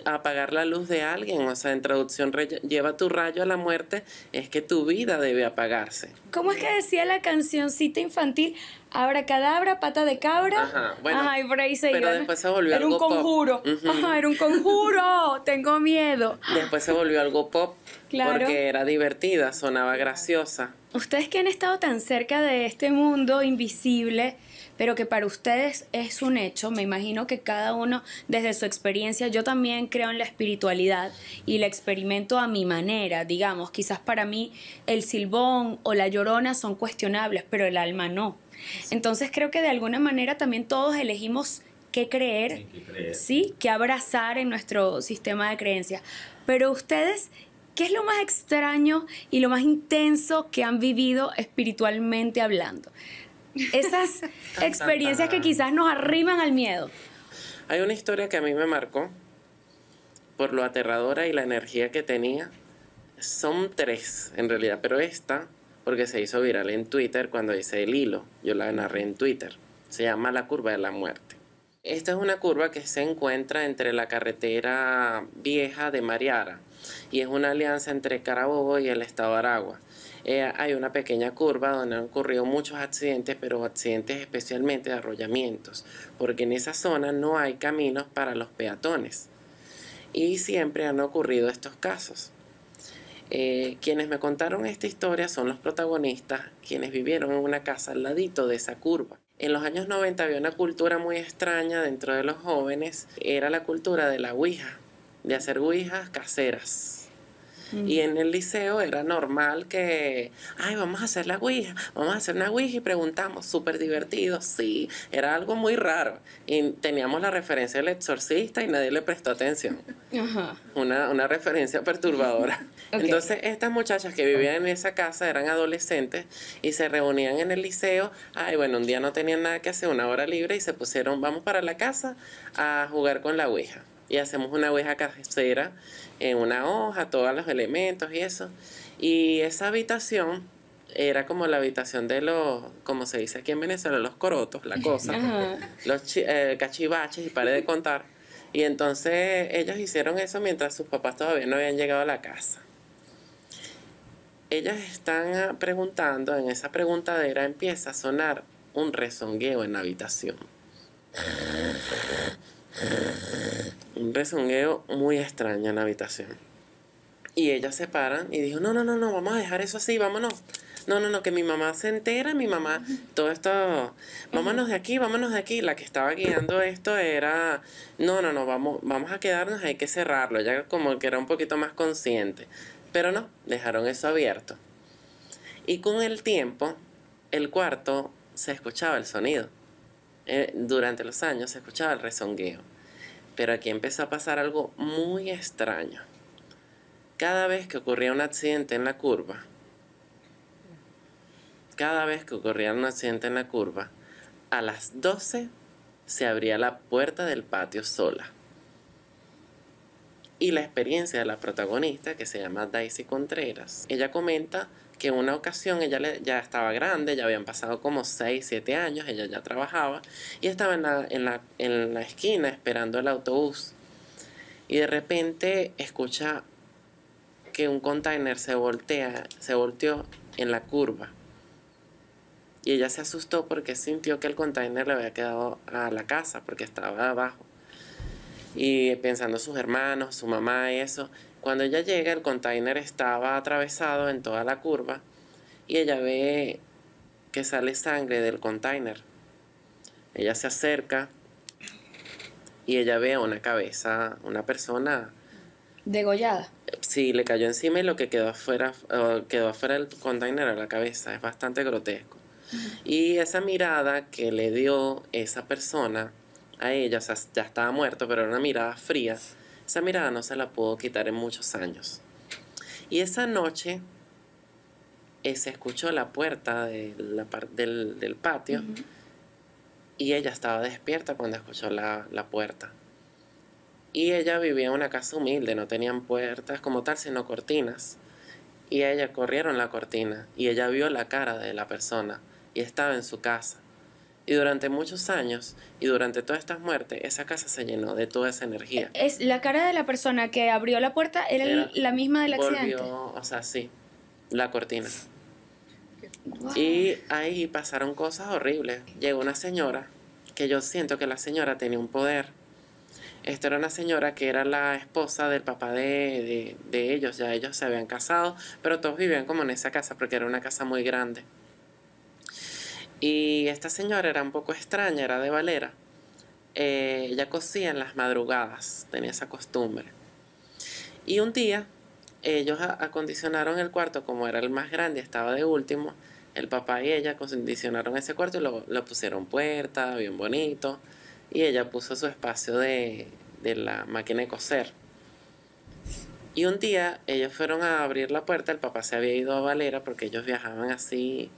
S3: apagar la luz de alguien. O sea, en traducción, lleva tu rayo a la muerte, es que tu vida debe apagarse.
S1: ¿Cómo es que decía la cancioncita infantil? Abracadabra, pata de cabra.
S3: Ajá, bueno,
S1: Ajá, y por ahí se
S3: pero
S1: iba, ¿no?
S3: después se volvió
S1: Era
S3: algo
S1: un
S3: pop.
S1: conjuro.
S3: Ujú.
S1: Ajá, era un conjuro. Tengo miedo.
S3: Después se volvió algo pop,
S1: Claro.
S3: porque era divertida, sonaba graciosa.
S1: Ustedes que han estado tan cerca de este mundo invisible, pero que para ustedes es un hecho, me imagino que cada uno desde su experiencia, yo también creo en la espiritualidad y la experimento a mi manera, digamos, quizás para mí el silbón o la llorona son cuestionables, pero el alma no. Entonces creo que de alguna manera también todos elegimos qué creer, sí, qué abrazar en nuestro sistema de creencias. Pero ustedes, ¿qué es lo más extraño y lo más intenso que han vivido espiritualmente hablando? Esas experiencias que quizás nos arriman al miedo.
S3: Hay una historia que a mí me marcó por lo aterradora y la energía que tenía. Son tres en realidad, pero esta, porque se hizo viral en Twitter cuando hice el hilo, yo la narré en Twitter. Se llama la curva de la muerte. Esta es una curva que se encuentra entre la carretera vieja de Mariara y es una alianza entre Carabobo y el estado de Aragua. Hay una pequeña curva donde han ocurrido muchos accidentes, pero accidentes especialmente de arrollamientos, porque en esa zona no hay caminos para los peatones. Y siempre han ocurrido estos casos. Quienes me contaron esta historia son los protagonistas, quienes vivieron en una casa al ladito de esa curva. En los años 90 había una cultura muy extraña dentro de los jóvenes, era la cultura de la ouija, de hacer ouijas caseras. Y en el liceo era normal que, ay, vamos a hacer la ouija, vamos a hacer una ouija y preguntamos, súper divertido, sí, era algo muy raro. Y teníamos la referencia del exorcista y nadie le prestó atención.
S1: Ajá.
S3: Una referencia perturbadora.
S1: Ok.
S3: Entonces, estas muchachas que vivían en esa casa eran adolescentes y se reunían en el liceo. Ay, bueno, un día no tenían nada que hacer, una hora libre, y se pusieron, vamos para la casa a jugar con la ouija. Y hacemos una ouija casera en una hoja, todos los elementos y eso. Y esa habitación era como la habitación de los, como se dice aquí en Venezuela, los corotos, la cosa, los cachivaches, y paré de contar. Y entonces ellos hicieron eso mientras sus papás todavía no habían llegado a la casa. Ellas están preguntando, en esa preguntadera empieza a sonar un rezongueo en la habitación. Un rezongueo muy extraño en la habitación. Y ellas se paran y dijo, no, vamos a dejar eso así, vámonos. No, que mi mamá se entera, mi mamá, todo esto, vámonos de aquí. La que estaba guiando esto era, no, vamos a quedarnos, hay que cerrarlo. Ella como que era un poquito más consciente. Pero no, dejaron eso abierto. Y con el tiempo, el cuarto se escuchaba el sonido. Durante los años se escuchaba el rezongueo. Pero aquí empezó a pasar algo muy extraño. Cada vez que ocurría un accidente en la curva, a las 12 se abría la puerta del patio sola. Y la experiencia de la protagonista, que se llama Daisy Contreras, ella comenta que en una ocasión ella ya estaba grande, ya habían pasado como 6, 7 años, ella ya trabajaba, y estaba en la esquina esperando el autobús. Y de repente escucha que un container se volteó en la curva. Y ella se asustó porque sintió que el container le había quedado a la casa, porque estaba abajo. Y pensando sus hermanos, su mamá y eso, cuando ella llega, el container estaba atravesado en toda la curva y ella ve que sale sangre del container. Ella se acerca y ella ve a una cabeza, una persona.
S1: Degollada.
S3: Sí, le cayó encima y lo que quedó afuera del container era la cabeza. Es bastante grotesco. Y esa mirada que le dio esa persona a ella, o sea, ya estaba muerto, pero era una mirada fría. Esa mirada no se la pudo quitar en muchos años. Y esa noche se escuchó la puerta del patio y ella estaba despierta cuando escuchó la puerta. Y ella vivía en una casa humilde, no tenían puertas como tal, sino cortinas. Y a ella corrieron la cortina y ella vio la cara de la persona y estaba en su casa. Y durante muchos años y durante todas estas muertes, esa casa se llenó de toda esa energía.
S1: Es la cara de la persona que abrió la puerta, era la misma del accidente.
S3: Volvió, o sea, sí, la cortina. Wow. Y ahí pasaron cosas horribles. Llegó una señora, que yo siento que la señora tenía un poder. Esta era una señora que era la esposa del papá de ellos. Ya ellos se habían casado, pero todos vivían como en esa casa porque era una casa muy grande. Y esta señora era un poco extraña, era de Valera. Ella cosía en las madrugadas, tenía esa costumbre. Y un día ellos acondicionaron el cuarto, como era el más grande, estaba de último. El papá y ella acondicionaron ese cuarto y lo pusieron puerta, bien bonito. Y ella puso su espacio de la máquina de coser. Y un día ellos fueron a abrir la puerta, el papá se había ido a Valera porque ellos viajaban así.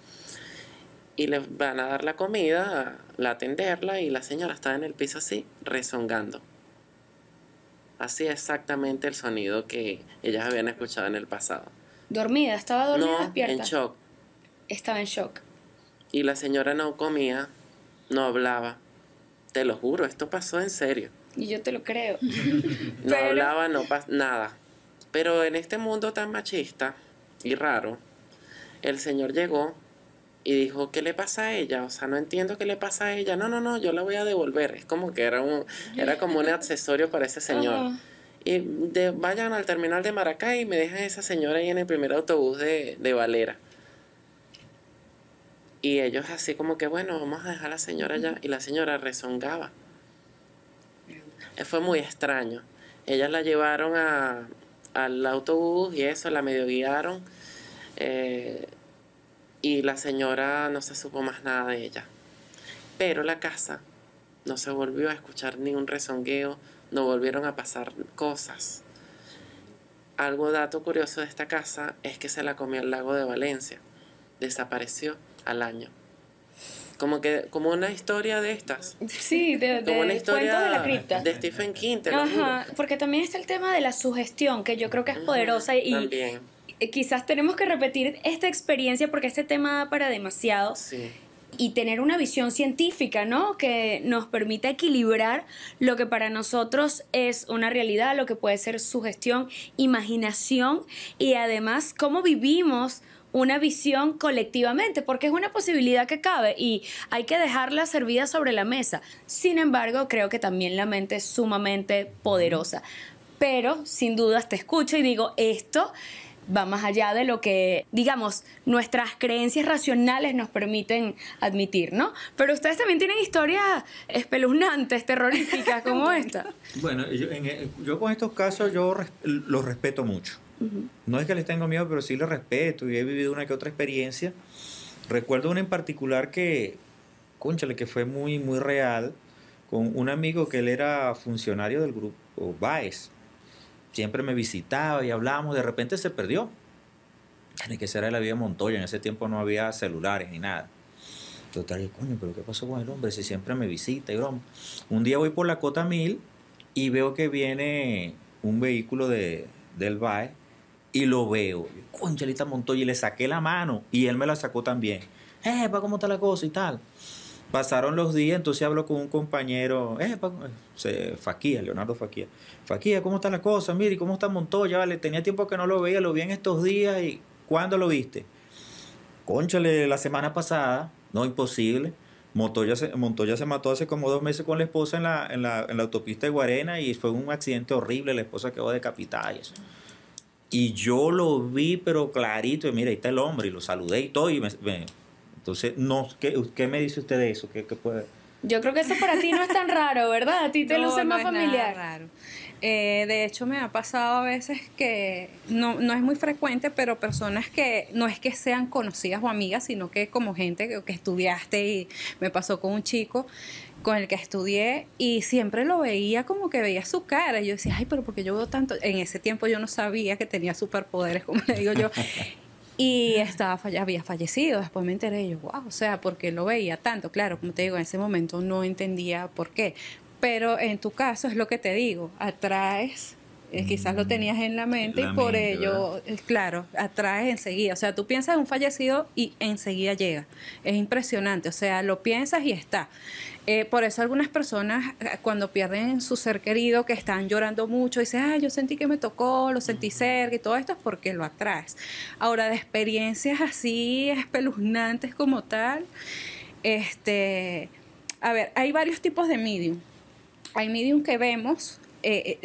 S3: Y les van a dar la comida, atenderla, y la señora estaba en el piso así, rezongando. Así exactamente el sonido que ellas habían escuchado en el pasado.
S1: ¿Dormida? ¿Estaba dormida o despierta?
S3: En shock.
S1: Estaba en shock.
S3: Y la señora no comía, no hablaba. Te lo juro, esto pasó en serio.
S1: Y yo te lo creo.
S3: No hablaba, nada. Pero en este mundo tan machista y raro, el señor llegó y dijo, ¿qué le pasa a ella? O sea, no entiendo qué le pasa a ella. No, yo la voy a devolver. Es como que era como un accesorio para ese señor. Y vayan al terminal de Maracay y me dejan a esa señora ahí en el primer autobús de Valera. Y ellos así como que, bueno, vamos a dejar a la señora allá. Y la señora rezongaba. Fue muy extraño. Ellas la llevaron al autobús y eso, la medio guiaron. Y la señora no se supo más nada de ella. Pero la casa no se volvió a escuchar ni un rezongueo, no volvieron a pasar cosas. Dato curioso de esta casa es que se la comió el lago de Valencia. Desapareció al año. Como una historia de estas.
S1: Sí,
S3: como una historia
S1: cuentos de la cripta.
S3: De Stephen King, te lo juro.
S1: Ajá, porque también está el tema de la sugestión, que yo creo que es poderosa y
S3: También.
S1: Quizás tenemos que repetir esta experiencia porque este tema da para demasiado.
S3: Sí.
S1: Y tener una visión científica, ¿no? Que nos permita equilibrar lo que para nosotros es una realidad, lo que puede ser sugestión, imaginación y además cómo vivimos una visión colectivamente, porque es una posibilidad que cabe y hay que dejarla servida sobre la mesa. Sin embargo, creo que también la mente es sumamente poderosa. Pero, sin dudas, te escucho y digo, esto va más allá de lo que, digamos, nuestras creencias racionales nos permiten admitir, ¿no? Pero ustedes también tienen historias espeluznantes, terroríficas como esta.
S2: Bueno, yo con estos casos los respeto mucho. No es que les tengo miedo, pero sí los respeto y he vivido una que otra experiencia. Recuerdo una en particular que, cónchale, que fue muy, muy real, con un amigo que él era funcionario del grupo Baez. Siempre me visitaba y hablábamos, de repente se perdió. Tiene que ser de la vida Montoya, en ese tiempo no había celulares ni nada. Total, coño, pero ¿qué pasó con el hombre? Si siempre me visita y broma. Un día voy por la Cota 1000 y veo que viene un vehículo del BAE y lo veo. Conchalita Montoya, y le saqué la mano y él me la sacó también. ¿Cómo está la cosa y tal? Pasaron los días, entonces hablo con un compañero, Faquía, Leonardo Faquía. Faquía, ¿cómo está la cosa? Mire, ¿cómo está Montoya? Vale, tenía tiempo que no lo veía, lo vi en estos días y ¿cuándo lo viste? Cónchale, la semana pasada, no, imposible. Montoya se mató hace como 2 meses con la esposa en la autopista de Guarena y fue un accidente horrible, la esposa quedó decapitada y eso. Y yo lo vi, pero clarito, y mira, ahí está el hombre, y lo saludé y todo, y entonces, no, ¿qué me dice usted de eso? ¿Qué puede?
S1: Yo creo que eso para ti no es tan raro, ¿verdad? A ti te luce más
S4: es
S1: familiar.
S4: nada raro. De hecho, me ha pasado a veces que no es muy frecuente, pero personas que no es que sean conocidas o amigas, sino que como gente que estudiaste, y me pasó con un chico con el que estudié y siempre lo veía como que veía su cara y yo decía, ay, pero porque yo veo tanto. En ese tiempo yo no sabía que tenía superpoderes, como le digo yo. Y había fallecido, después me enteré y yo, wow, o sea, porque lo veía tanto, claro, como te digo, en ese momento no entendía por qué, pero en tu caso es lo que te digo, atraes, quizás lo tenías en la mente y por ello, claro, atraes enseguida, o sea, tú piensas en un fallecido y enseguida llega, es impresionante, o sea, lo piensas y está. Por eso algunas personas cuando pierden su ser querido, que están llorando mucho, dicen, ay, yo sentí que me tocó, lo sentí cerca y todo esto es porque lo atraes. Ahora, de experiencias así espeluznantes como tal, a ver, hay varios tipos de medium. Hay medium que vemos,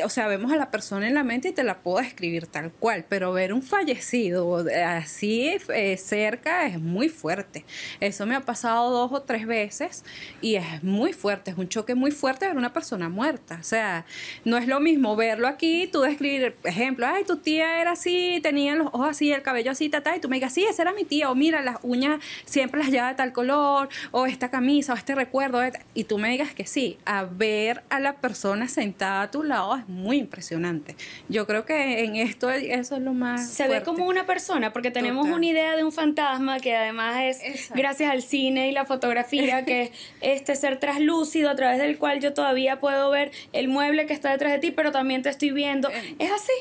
S4: o sea, vemos a la persona en la mente y te la puedo describir tal cual, pero ver un fallecido así cerca es muy fuerte. Eso me ha pasado 2 o 3 veces y es muy fuerte, es un choque muy fuerte ver una persona muerta. O sea, no es lo mismo verlo aquí, tú describir, ejemplo, ay, tu tía era así, tenía los ojos así, el cabello así, y tú me digas, sí, esa era mi tía, o mira, las uñas siempre las lleva de tal color, o esta camisa, o este recuerdo, y tú me digas que sí, a ver a la persona sentada a tu lado es muy impresionante. Yo creo que en esto eso es lo más
S1: Se
S4: fuerte.
S1: ve como una persona, porque tenemos
S4: Total.
S1: una idea de un fantasma que además es
S4: Exacto.
S1: gracias al cine y la fotografía, que es este ser traslúcido a través del cual yo todavía puedo ver el mueble que está detrás de ti, pero también te estoy viendo. ¿Es así?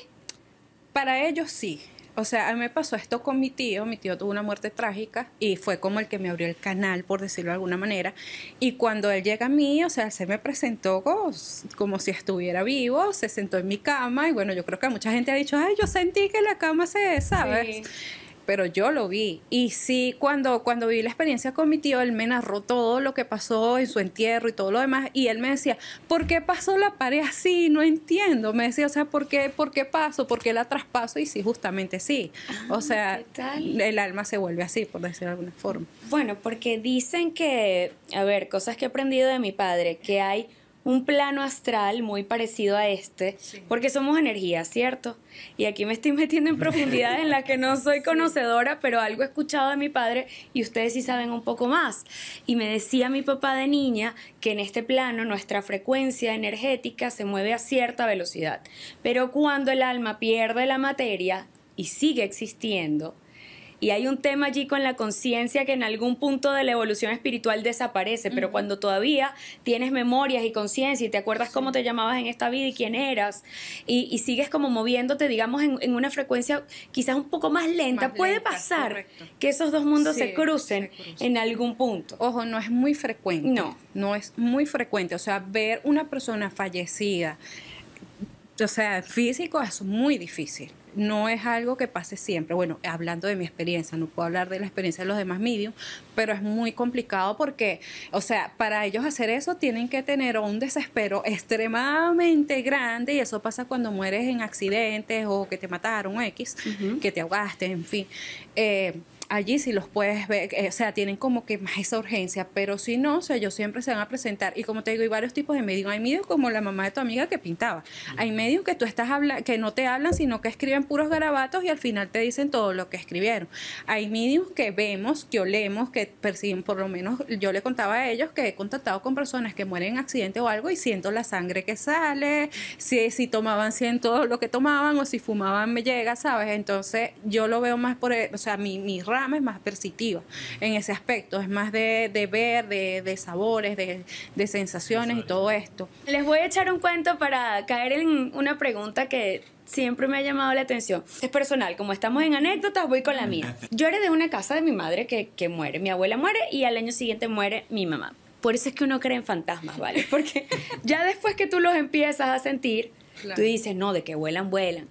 S4: Para ellos sí. O sea, a mí me pasó esto con mi tío tuvo una muerte trágica y fue como el que me abrió el canal, por decirlo de alguna manera, y cuando él llega a mí, o sea, él se me presentó como si estuviera vivo, se sentó en mi cama y bueno, yo creo que mucha gente ha dicho, ay, yo sentí que la cama ¿sabes?
S1: Sí.
S4: Pero yo lo vi. Y sí, cuando viví la experiencia con mi tío, él me narró todo lo que pasó en su entierro y todo lo demás. Y él me decía, ¿por qué pasó la pared así? No entiendo. Me decía, o sea, ¿por qué pasó? ¿Por qué la traspaso? Y sí, justamente sí. O sea,
S1: ¿qué tal?
S4: el alma se vuelve así, por decirlo de alguna forma.
S1: Bueno, porque dicen que, a ver, cosas que he aprendido de mi padre, que hay un plano astral muy parecido a este, porque somos energía, ¿cierto? Y aquí me estoy metiendo en profundidades en las que no soy conocedora, pero algo he escuchado de mi padre y ustedes sí saben un poco más. Y me decía mi papá de niña que en este plano nuestra frecuencia energética se mueve a cierta velocidad, pero cuando el alma pierde la materia y sigue existiendo, y hay un tema allí con la conciencia que en algún punto de la evolución espiritual desaparece, pero cuando todavía tienes memorias y conciencia y te acuerdas cómo te llamabas en esta vida y quién eras, y sigues como moviéndote, digamos, en una frecuencia quizás un poco más lenta, puede pasar
S4: correcto.
S1: que esos dos mundos
S4: Sí,
S1: se crucen en algún punto.
S4: Ojo, no es muy frecuente.
S1: No.
S4: No es muy frecuente. O sea, ver una persona fallecida, o sea, físico es muy difícil. No es algo que pase siempre. Bueno, hablando de mi experiencia, no puedo hablar de la experiencia de los demás medios, pero es muy complicado porque, o sea, para ellos hacer eso tienen que tener un desespero extremadamente grande, y eso pasa cuando mueres en accidentes o que te mataron X, que te ahogaste, en fin. Allí sí los puedes ver, o sea, tienen como que más esa urgencia, pero si no, o sea, ellos siempre se van a presentar. Y como te digo, hay varios tipos de medios. Hay medios como la mamá de tu amiga que pintaba. Hay medios que tú estás que no te hablan, sino que escriben puros garabatos y al final te dicen todo lo que escribieron. Hay medios que vemos, que olemos, que perciben. Por lo menos yo le contaba a ellos que he contactado con personas que mueren en accidente o algo y siento la sangre que sale, si tomaban, siento lo que tomaban, o si fumaban me llega, ¿sabes? Entonces yo lo veo más o sea, mi rama es más perceptiva en ese aspecto, es más de ver, de sabores, de sensaciones y todo esto.
S1: Les voy a echar un cuento para caer en una pregunta que siempre me ha llamado la atención. Es personal, como estamos en anécdotas, voy con la mía. Yo heredé una casa de mi madre que muere. Mi abuela muere y al año siguiente muere mi mamá. Por eso es que uno cree en fantasmas, ¿vale? Porque ya después que tú los empiezas a sentir, tú dices, no, de que vuelan, vuelan.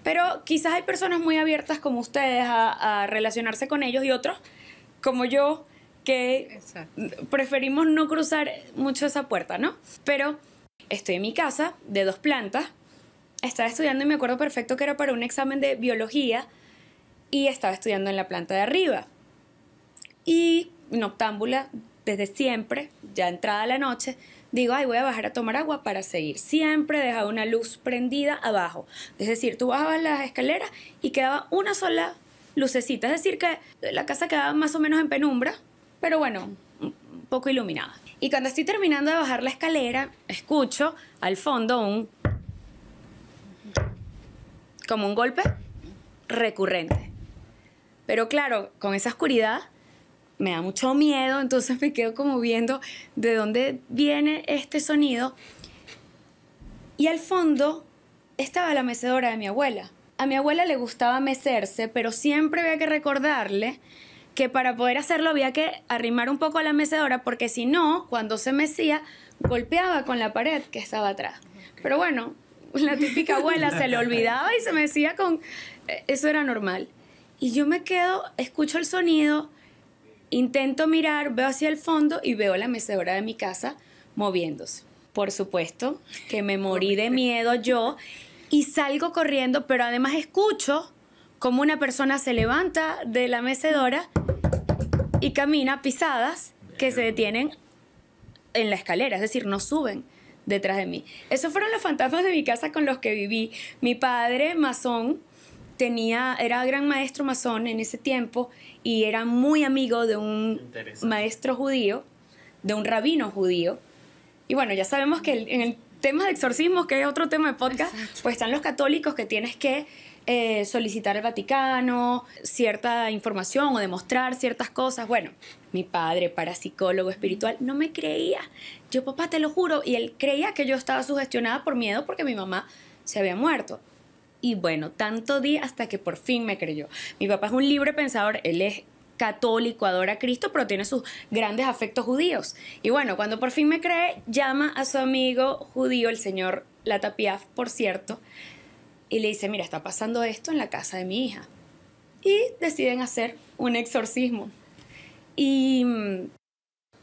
S1: Pero quizás hay personas muy abiertas como ustedes a relacionarse con ellos, y otros, como yo, que preferimos no cruzar mucho esa puerta, ¿no? Pero estoy en mi casa de 2 plantas, estaba estudiando y me acuerdo perfecto que era para un examen de biología y estaba estudiando en la planta de arriba. Y noctámbula, desde siempre, ya entrada la noche, digo, ay, voy a bajar a tomar agua para seguir. Siempre dejaba una luz prendida abajo. Es decir, tú bajabas las escaleras y quedaba una sola lucecita. Es decir, que la casa quedaba más o menos en penumbra, pero bueno, un poco iluminada. Y cuando estoy terminando de bajar la escalera, escucho al fondo como un golpe recurrente. Pero claro, con esa oscuridad me da mucho miedo, entonces me quedo como viendo de dónde viene este sonido. Y al fondo estaba la mecedora de mi abuela. A mi abuela le gustaba mecerse, pero siempre había que recordarle que para poder hacerlo había que arrimar un poco a la mecedora, porque si no, cuando se mecía, golpeaba con la pared que estaba atrás. Pero bueno, la típica abuela se le olvidaba y se mecía con... Eso era normal. Y yo me quedo, escucho el sonido, intento mirar, veo hacia el fondo y veo la mecedora de mi casa moviéndose. Por supuesto que me morí de miedo yo y salgo corriendo, pero además escucho como una persona se levanta de la mecedora y camina pisadas que se detienen en la escalera, es decir, no suben detrás de mí. Esos fueron los fantasmas de mi casa con los que viví. Mi padre, masón, era gran maestro masón en ese tiempo y era muy amigo de un maestro judío, de un rabino judío. Y bueno, ya sabemos que en el tema de exorcismos, que es otro tema de podcast, pues están los católicos que tienes que solicitar al Vaticano cierta información o demostrar ciertas cosas. Bueno, mi padre, parapsicólogo espiritual, no me creía. Yo, papá, te lo juro. Y él creía que yo estaba sugestionada por miedo porque mi mamá se había muerto. Y bueno, tanto di hasta que por fin me creyó. Mi papá es un libre pensador, él es católico, adora a Cristo, pero tiene sus grandes afectos judíos. Y bueno, cuando por fin me cree, llama a su amigo judío, el señor Latapiaf, por cierto, y le dice, mira, está pasando esto en la casa de mi hija. Y deciden hacer un exorcismo. Y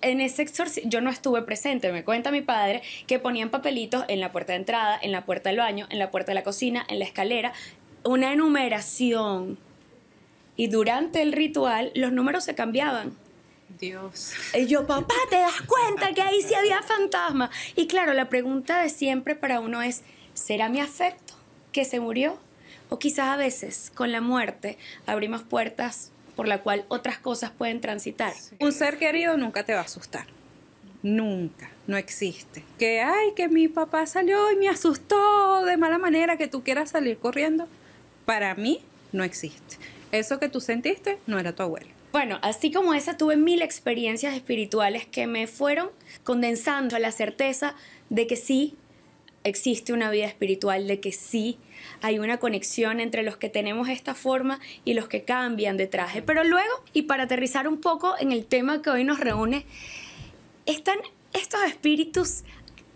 S1: en ese exorcismo, yo no estuve presente, me cuenta mi padre que ponían papelitos en la puerta de entrada, en la puerta del baño, en la puerta de la cocina, en la escalera, una enumeración. Y durante el ritual los números se cambiaban.
S4: Dios.
S1: Y yo, papá, ¿te das cuenta que ahí sí había fantasma? Y claro, la pregunta de siempre para uno es, ¿será mi afecto que se murió? O quizás a veces, con la muerte, abrimos puertas por la cual otras cosas pueden transitar.
S4: Un ser querido nunca te va a asustar. Nunca. No existe. Que, ay, que mi papá salió y me asustó de mala manera, que tú quieras salir corriendo. Para mí, no existe. Eso que tú sentiste no era tu abuelo.
S1: Bueno, así como esa, tuve 1000 experiencias espirituales que me fueron condensando a la certeza de que sí existe una vida espiritual, de que sí hay una conexión entre los que tenemos esta forma y los que cambian de traje. Pero luego, y para aterrizar un poco en el tema que hoy nos reúne, están estos espíritus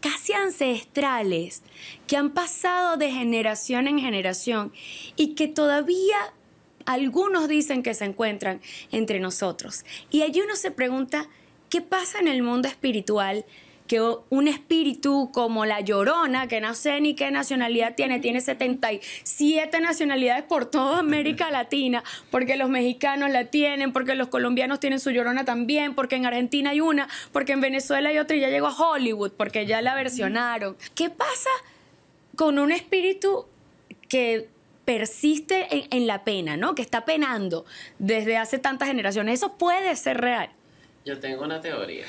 S1: casi ancestrales que han pasado de generación en generación y que todavía algunos dicen que se encuentran entre nosotros. Y allí uno se pregunta, ¿qué pasa en el mundo espiritual? Que un espíritu como la Llorona, que no sé ni qué nacionalidad tiene 77 nacionalidades por toda América Latina, porque los mexicanos la tienen, porque los colombianos tienen su Llorona también, porque en Argentina hay una, porque en Venezuela hay otra y ya llegó a Hollywood, porque ya la versionaron. ¿Qué pasa con un espíritu que persiste en la pena, ¿no? Que está penando desde hace tantas generaciones? ¿Eso puede ser real?
S3: Yo tengo una teoría.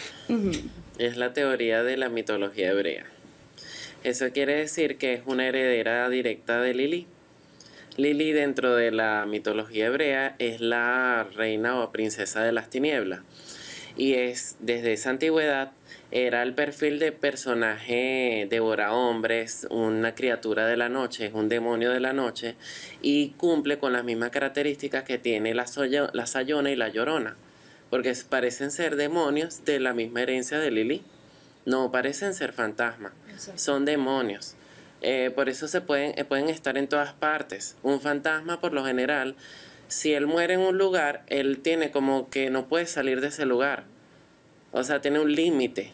S3: Es la teoría de la mitología hebrea. Eso quiere decir que es una heredera directa de Lili. Lili, dentro de la mitología hebrea, es la reina o princesa de las tinieblas. Y es, desde esa antigüedad, era el perfil de personaje devorahombres, una criatura de la noche, es un demonio de la noche, y cumple con las mismas características que tiene la Sayona y la Llorona. Porque parecen ser demonios de la misma herencia de Lili. No parecen ser fantasmas, son demonios. Por eso pueden estar en todas partes. Un fantasma, por lo general, si él muere en un lugar, él tiene como que no puede salir de ese lugar. O sea, tiene un límite.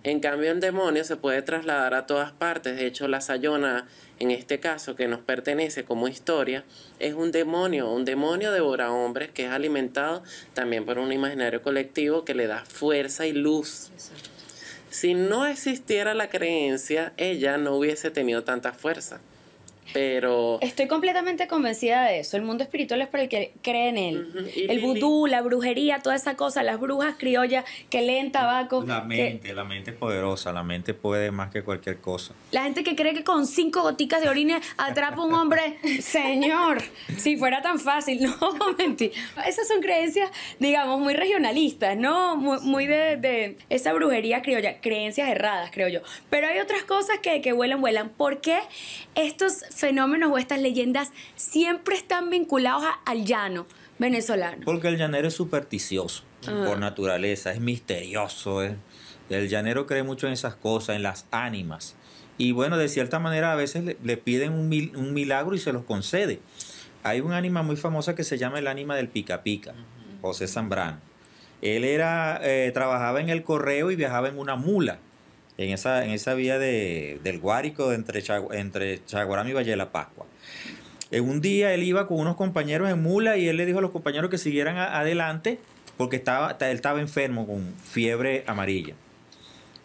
S3: En cambio, un demonio se puede trasladar a todas partes. De hecho, la Sayona, en este caso, que nos pertenece como historia, es un demonio devora hombres que es alimentado también por un imaginario colectivo que le da fuerza y luz. Exacto. Si no existiera la creencia, ella no hubiese tenido tanta fuerza. Pero
S1: estoy completamente convencida de eso. El mundo espiritual es para el que cree en él. El
S3: Lili,
S1: vudú, la brujería, toda esa cosa, las brujas criollas que leen tabaco.
S2: La mente es poderosa, la mente puede más que cualquier cosa.
S1: La gente que cree que con 5 goticas de orina atrapa a un hombre. Señor, si fuera tan fácil. No, mentira. Esas son creencias, digamos, muy regionalistas, ¿no? Muy de esa brujería criolla. Creencias erradas, creo yo. Pero hay otras cosas que vuelan. ¿Por qué estos fenómenos o estas leyendas siempre están vinculados al llano venezolano?
S2: Porque el llanero es supersticioso por naturaleza, es misterioso. El llanero cree mucho en esas cosas, en las ánimas. Y bueno, de cierta manera a veces le piden un milagro y se los concede. Hay un ánima muy famosa que se llama el ánima del Pica Pica, José Zambrano. Él trabajaba en el correo y viajaba en una mula. En esa vía del Guárico entre Chaguarama y Valle de la Pascua. Un día él iba con unos compañeros en mula y él le dijo a los compañeros que siguieran adelante porque él estaba enfermo con fiebre amarilla.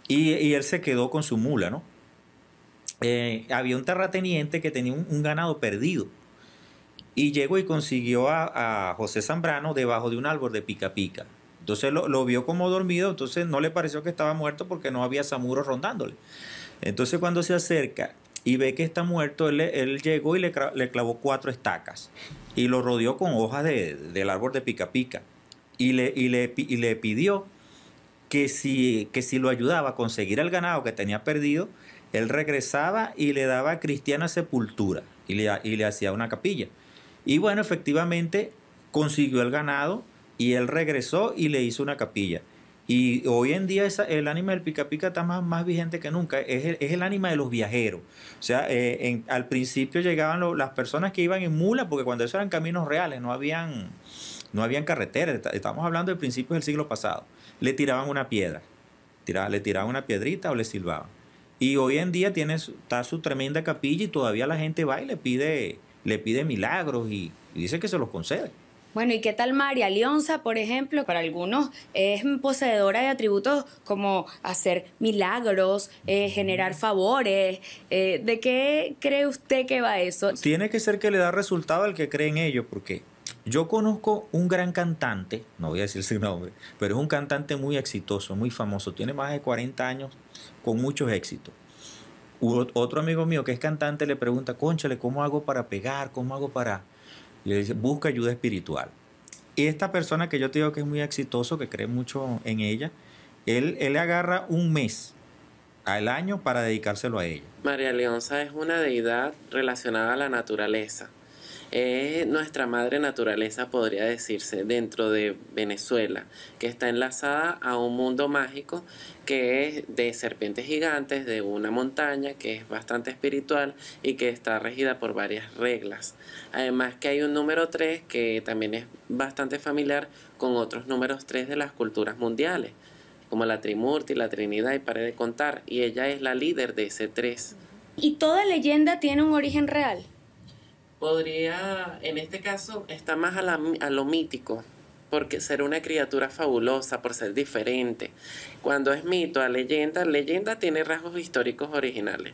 S2: Y él se quedó con su mula, ¿no? Había un terrateniente que tenía un ganado perdido y llegó y consiguió a José Zambrano debajo de un árbol de pica pica. Entonces lo vio como dormido, entonces no le pareció que estaba muerto porque no había zamuros rondándole. Entonces cuando se acerca y ve que está muerto, él llegó y le clavó 4 estacas y lo rodeó con hojas del árbol de pica pica y le pidió que si lo ayudaba a conseguir el ganado que tenía perdido, él regresaba y le daba cristiana sepultura y le hacía una capilla. Y bueno, efectivamente consiguió el ganado y él regresó y le hizo una capilla. Y hoy en día el ánima del Pica Pica está más vigente que nunca. Es el ánima de los viajeros. O sea, al principio llegaban las personas que iban en mula, porque cuando eso eran caminos reales, no habían carreteras. Estamos hablando de principios del siglo pasado. Le tiraban una piedra. Le tiraban una piedrita o le silbaban. Y hoy en día está su tremenda capilla y todavía la gente va y le pide milagros y dice que se los concede.
S1: Bueno, ¿y qué tal María Leonza, por ejemplo? Para algunos es poseedora de atributos como hacer milagros, generar favores. ¿De qué cree usted que va eso?
S2: Tiene que ser que le da resultado al que cree en ello, porque yo conozco un gran cantante, no voy a decir su nombre, pero es un cantante muy exitoso, muy famoso, tiene más de 40 años con muchos éxitos. Otro amigo mío que es cantante le pregunta, cónchale, ¿cómo hago para pegar? ¿Cómo hago para...? Y le dice, busca ayuda espiritual. Y esta persona que yo te digo que es muy exitoso, que cree mucho en ella, él le agarra un mes al año para dedicárselo a ella.
S3: María Leonza es una deidad relacionada a la naturaleza. Es nuestra madre naturaleza, podría decirse, dentro de Venezuela, que está enlazada a un mundo mágico que es de serpientes gigantes, de una montaña que es bastante espiritual y que está regida por varias reglas. Además que hay un número 3 que también es bastante familiar con otros números 3 de las culturas mundiales, como la Trimurti, la Trinidad y pare de contar, y ella es la líder de ese 3.
S1: ¿Y toda leyenda tiene un origen real?
S3: Podría, en este caso, está más a lo mítico, porque ser una criatura fabulosa, por ser diferente. Cuando es mito a leyenda tiene rasgos históricos originales,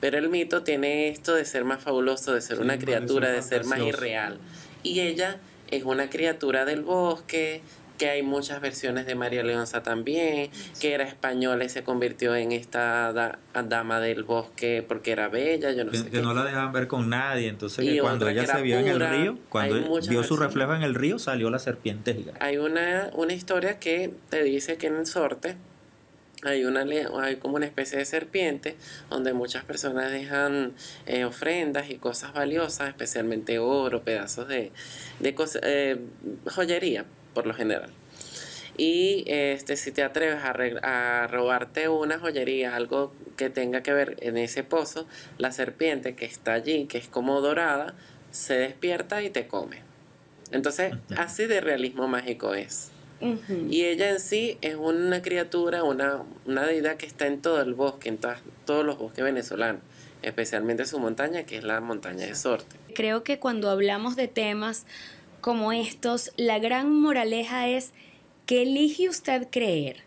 S3: pero el mito tiene esto de ser más fabuloso, de ser una criatura, de ser más irreal. Y ella es una criatura del bosque, que hay muchas versiones de María Leonza también, que era española y se convirtió en esta dama del bosque porque era bella, yo no sé
S2: Que
S3: qué.
S2: no la dejaban ver con nadie, entonces
S3: Y
S2: que cuando
S3: otra
S2: ella
S3: que
S2: se
S3: era
S2: vio en el
S3: pura,
S2: río, cuando
S3: hay
S2: vio
S3: muchas
S2: su
S3: versiones.
S2: reflejo en el río, salió la serpiente gigante.
S3: Hay una historia que te dice que en el Sorte hay como una especie de serpiente donde muchas personas dejan ofrendas y cosas valiosas, especialmente oro, pedazos de cosas, joyería por lo general. Y si te atreves a robarte una joyería, algo que tenga que ver en ese pozo, la serpiente que está allí, que es como dorada, se despierta y te come. Entonces, así de realismo mágico es. Y ella en sí es una criatura, una deidad que está en todo el bosque, en todos los bosques venezolanos, especialmente su montaña, que es la montaña de Sorte.
S1: Creo que cuando hablamos de temas como estos, la gran moraleja es que elige usted creer.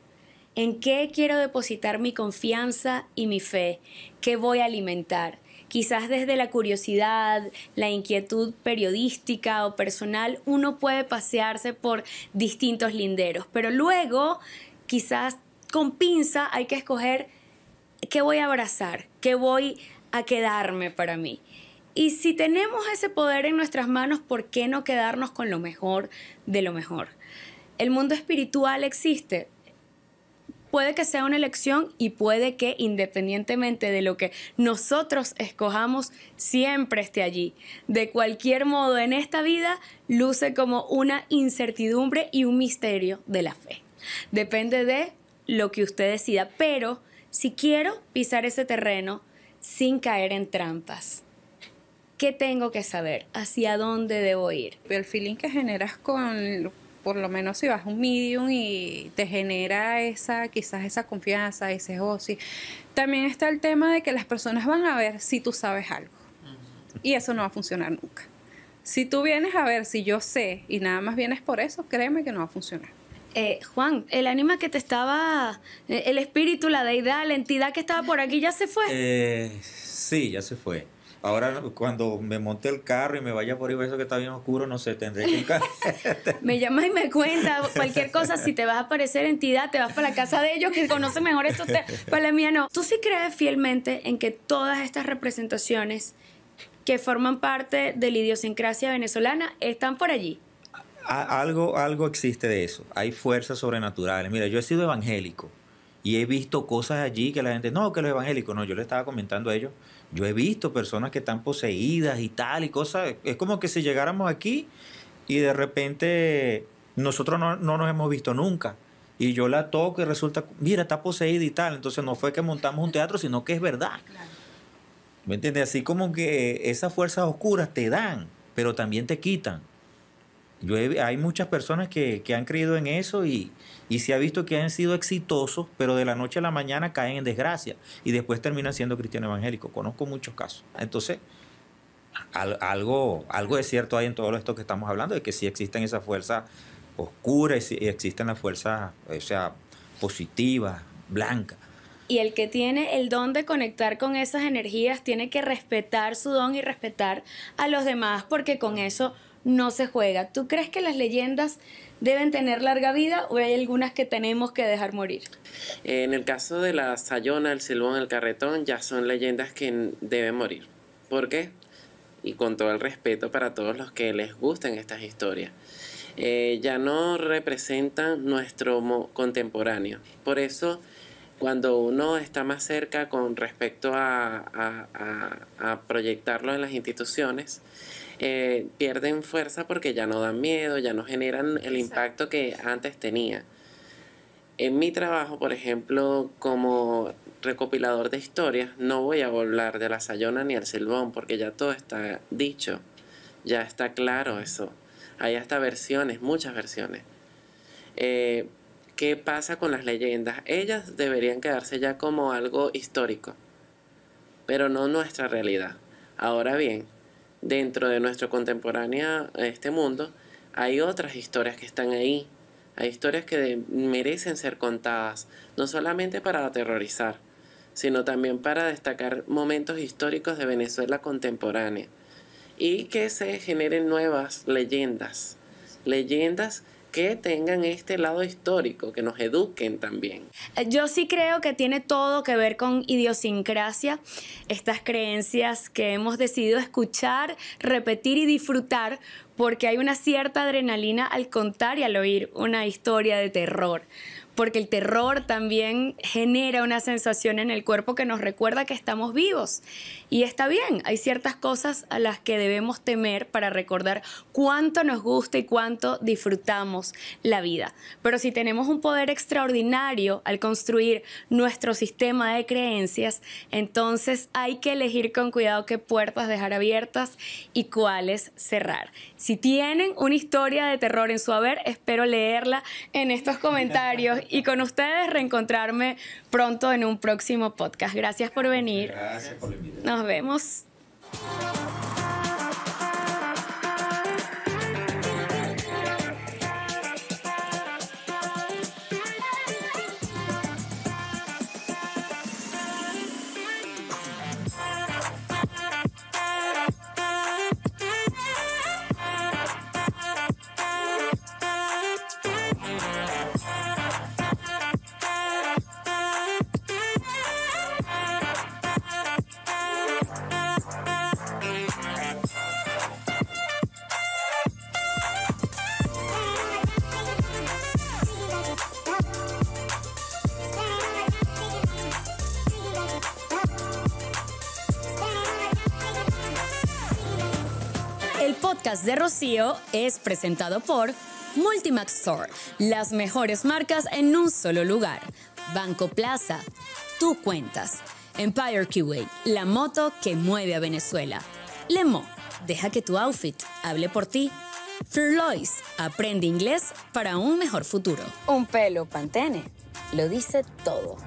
S1: ¿En qué quiero depositar mi confianza y mi fe? ¿Qué voy a alimentar? Quizás desde la curiosidad, la inquietud periodística o personal, uno puede pasearse por distintos linderos, pero luego quizás con pinza hay que escoger qué voy a abrazar, qué voy a quedarme para mí. Y si tenemos ese poder en nuestras manos, ¿por qué no quedarnos con lo mejor de lo mejor? El mundo espiritual existe. Puede que sea una elección y puede que independientemente de lo que nosotros escojamos, siempre esté allí. De cualquier modo, en esta vida luce como una incertidumbre y un misterio de la fe. Depende de lo que usted decida, pero si quiero pisar ese terreno sin caer en trampas, ¿qué tengo que saber? ¿Hacia dónde debo ir?
S4: El feeling que generas por lo menos si vas a un medium y te genera quizás esa confianza, ese ocio. También está el tema de que las personas van a ver si tú sabes algo. Y eso no va a funcionar nunca. Si tú vienes a ver si yo sé y nada más vienes por eso, créeme que no va a funcionar.
S1: Juan, el ánima que te estaba, el espíritu, la deidad, la entidad que estaba por aquí, ¿ya se fue?
S2: Sí, ya se fue. Ahora cuando me monte el carro y me vaya por ahí, eso que está bien oscuro, no sé, tendré que buscar.
S1: Me llamas y me cuentas cualquier cosa. Si te vas a aparecer entidad, te vas para la casa de ellos que conocen mejor estos temas. Para la mía no. ¿Tú sí crees fielmente en que todas estas representaciones que forman parte de la idiosincrasia venezolana están por allí?
S2: Algo existe de eso. Hay fuerzas sobrenaturales. Mira, yo he sido evangélico y he visto cosas allí que la gente, no, que los evangélicos, no, yo le estaba comentando a ellos. Yo he visto personas que están poseídas y tal y cosas. Es como que si llegáramos aquí y de repente nosotros no nos hemos visto nunca. Y yo la toco y resulta, mira, está poseída y tal. Entonces no fue que montamos un teatro, sino que es verdad. Claro. ¿Me entiendes? Así como que esas fuerzas oscuras te dan, pero también te quitan. Hay muchas personas que han creído en eso y se ha visto que han sido exitosos, pero de la noche a la mañana caen en desgracia y después terminan siendo cristianos evangélicos. Conozco muchos casos. Entonces, algo de cierto hay en todo esto que estamos hablando, de que sí existen esas fuerzas oscuras y existen las fuerzas, o sea, positivas, blancas.
S1: Y el que tiene el don de conectar con esas energías tiene que respetar su don y respetar a los demás, porque con eso no se juega. ¿Tú crees que las leyendas deben tener larga vida o hay algunas que tenemos que dejar morir?
S3: En el caso de la Sayona, el Silbón, el Carretón, ya son leyendas que deben morir. ¿Por qué? Y con todo el respeto para todos los que les gustan estas historias. Ya no representan nuestro contemporáneo. Por eso, cuando uno está más cerca con respecto a proyectarlo en las instituciones, pierden fuerza porque ya no dan miedo, ya no generan el impacto que antes tenía. En mi trabajo, por ejemplo, como recopilador de historias, no voy a hablar de la Sayona ni el Silbón porque ya todo está dicho, ya está claro eso. Hay hasta versiones, muchas versiones. ¿Qué pasa con las leyendas? Ellas deberían quedarse ya como algo histórico, pero no nuestra realidad. Ahora bien, dentro de nuestro contemporáneo, este mundo, hay otras historias que están ahí. Hay historias que merecen ser contadas, no solamente para aterrorizar, sino también para destacar momentos históricos de Venezuela contemporánea y que se generen nuevas leyendas. Leyendas que tengan este lado histórico, que nos eduquen también.
S1: Yo sí creo que tiene todo que ver con idiosincrasia, estas creencias que hemos decidido escuchar, repetir y disfrutar, porque hay una cierta adrenalina al contar y al oír una historia de terror. Porque el terror también genera una sensación en el cuerpo que nos recuerda que estamos vivos. Y está bien, hay ciertas cosas a las que debemos temer para recordar cuánto nos gusta y cuánto disfrutamos la vida. Pero si tenemos un poder extraordinario al construir nuestro sistema de creencias, entonces hay que elegir con cuidado qué puertas dejar abiertas y cuáles cerrar. Si tienen una historia de terror en su haber, espero leerla en estos comentarios y con ustedes reencontrarme pronto en un próximo podcast. Gracias por venir.
S2: Gracias por la invitación.
S1: Nos vemos. El podcast de Rocío es presentado por Multimax Store, las mejores marcas en un solo lugar. Banco Plaza, tú cuentas. Empire Keyway, la moto que mueve a Venezuela. Lemo, deja que tu outfit hable por ti. Furlois, aprende inglés para un mejor futuro. Un pelo Pantene, lo dice todo.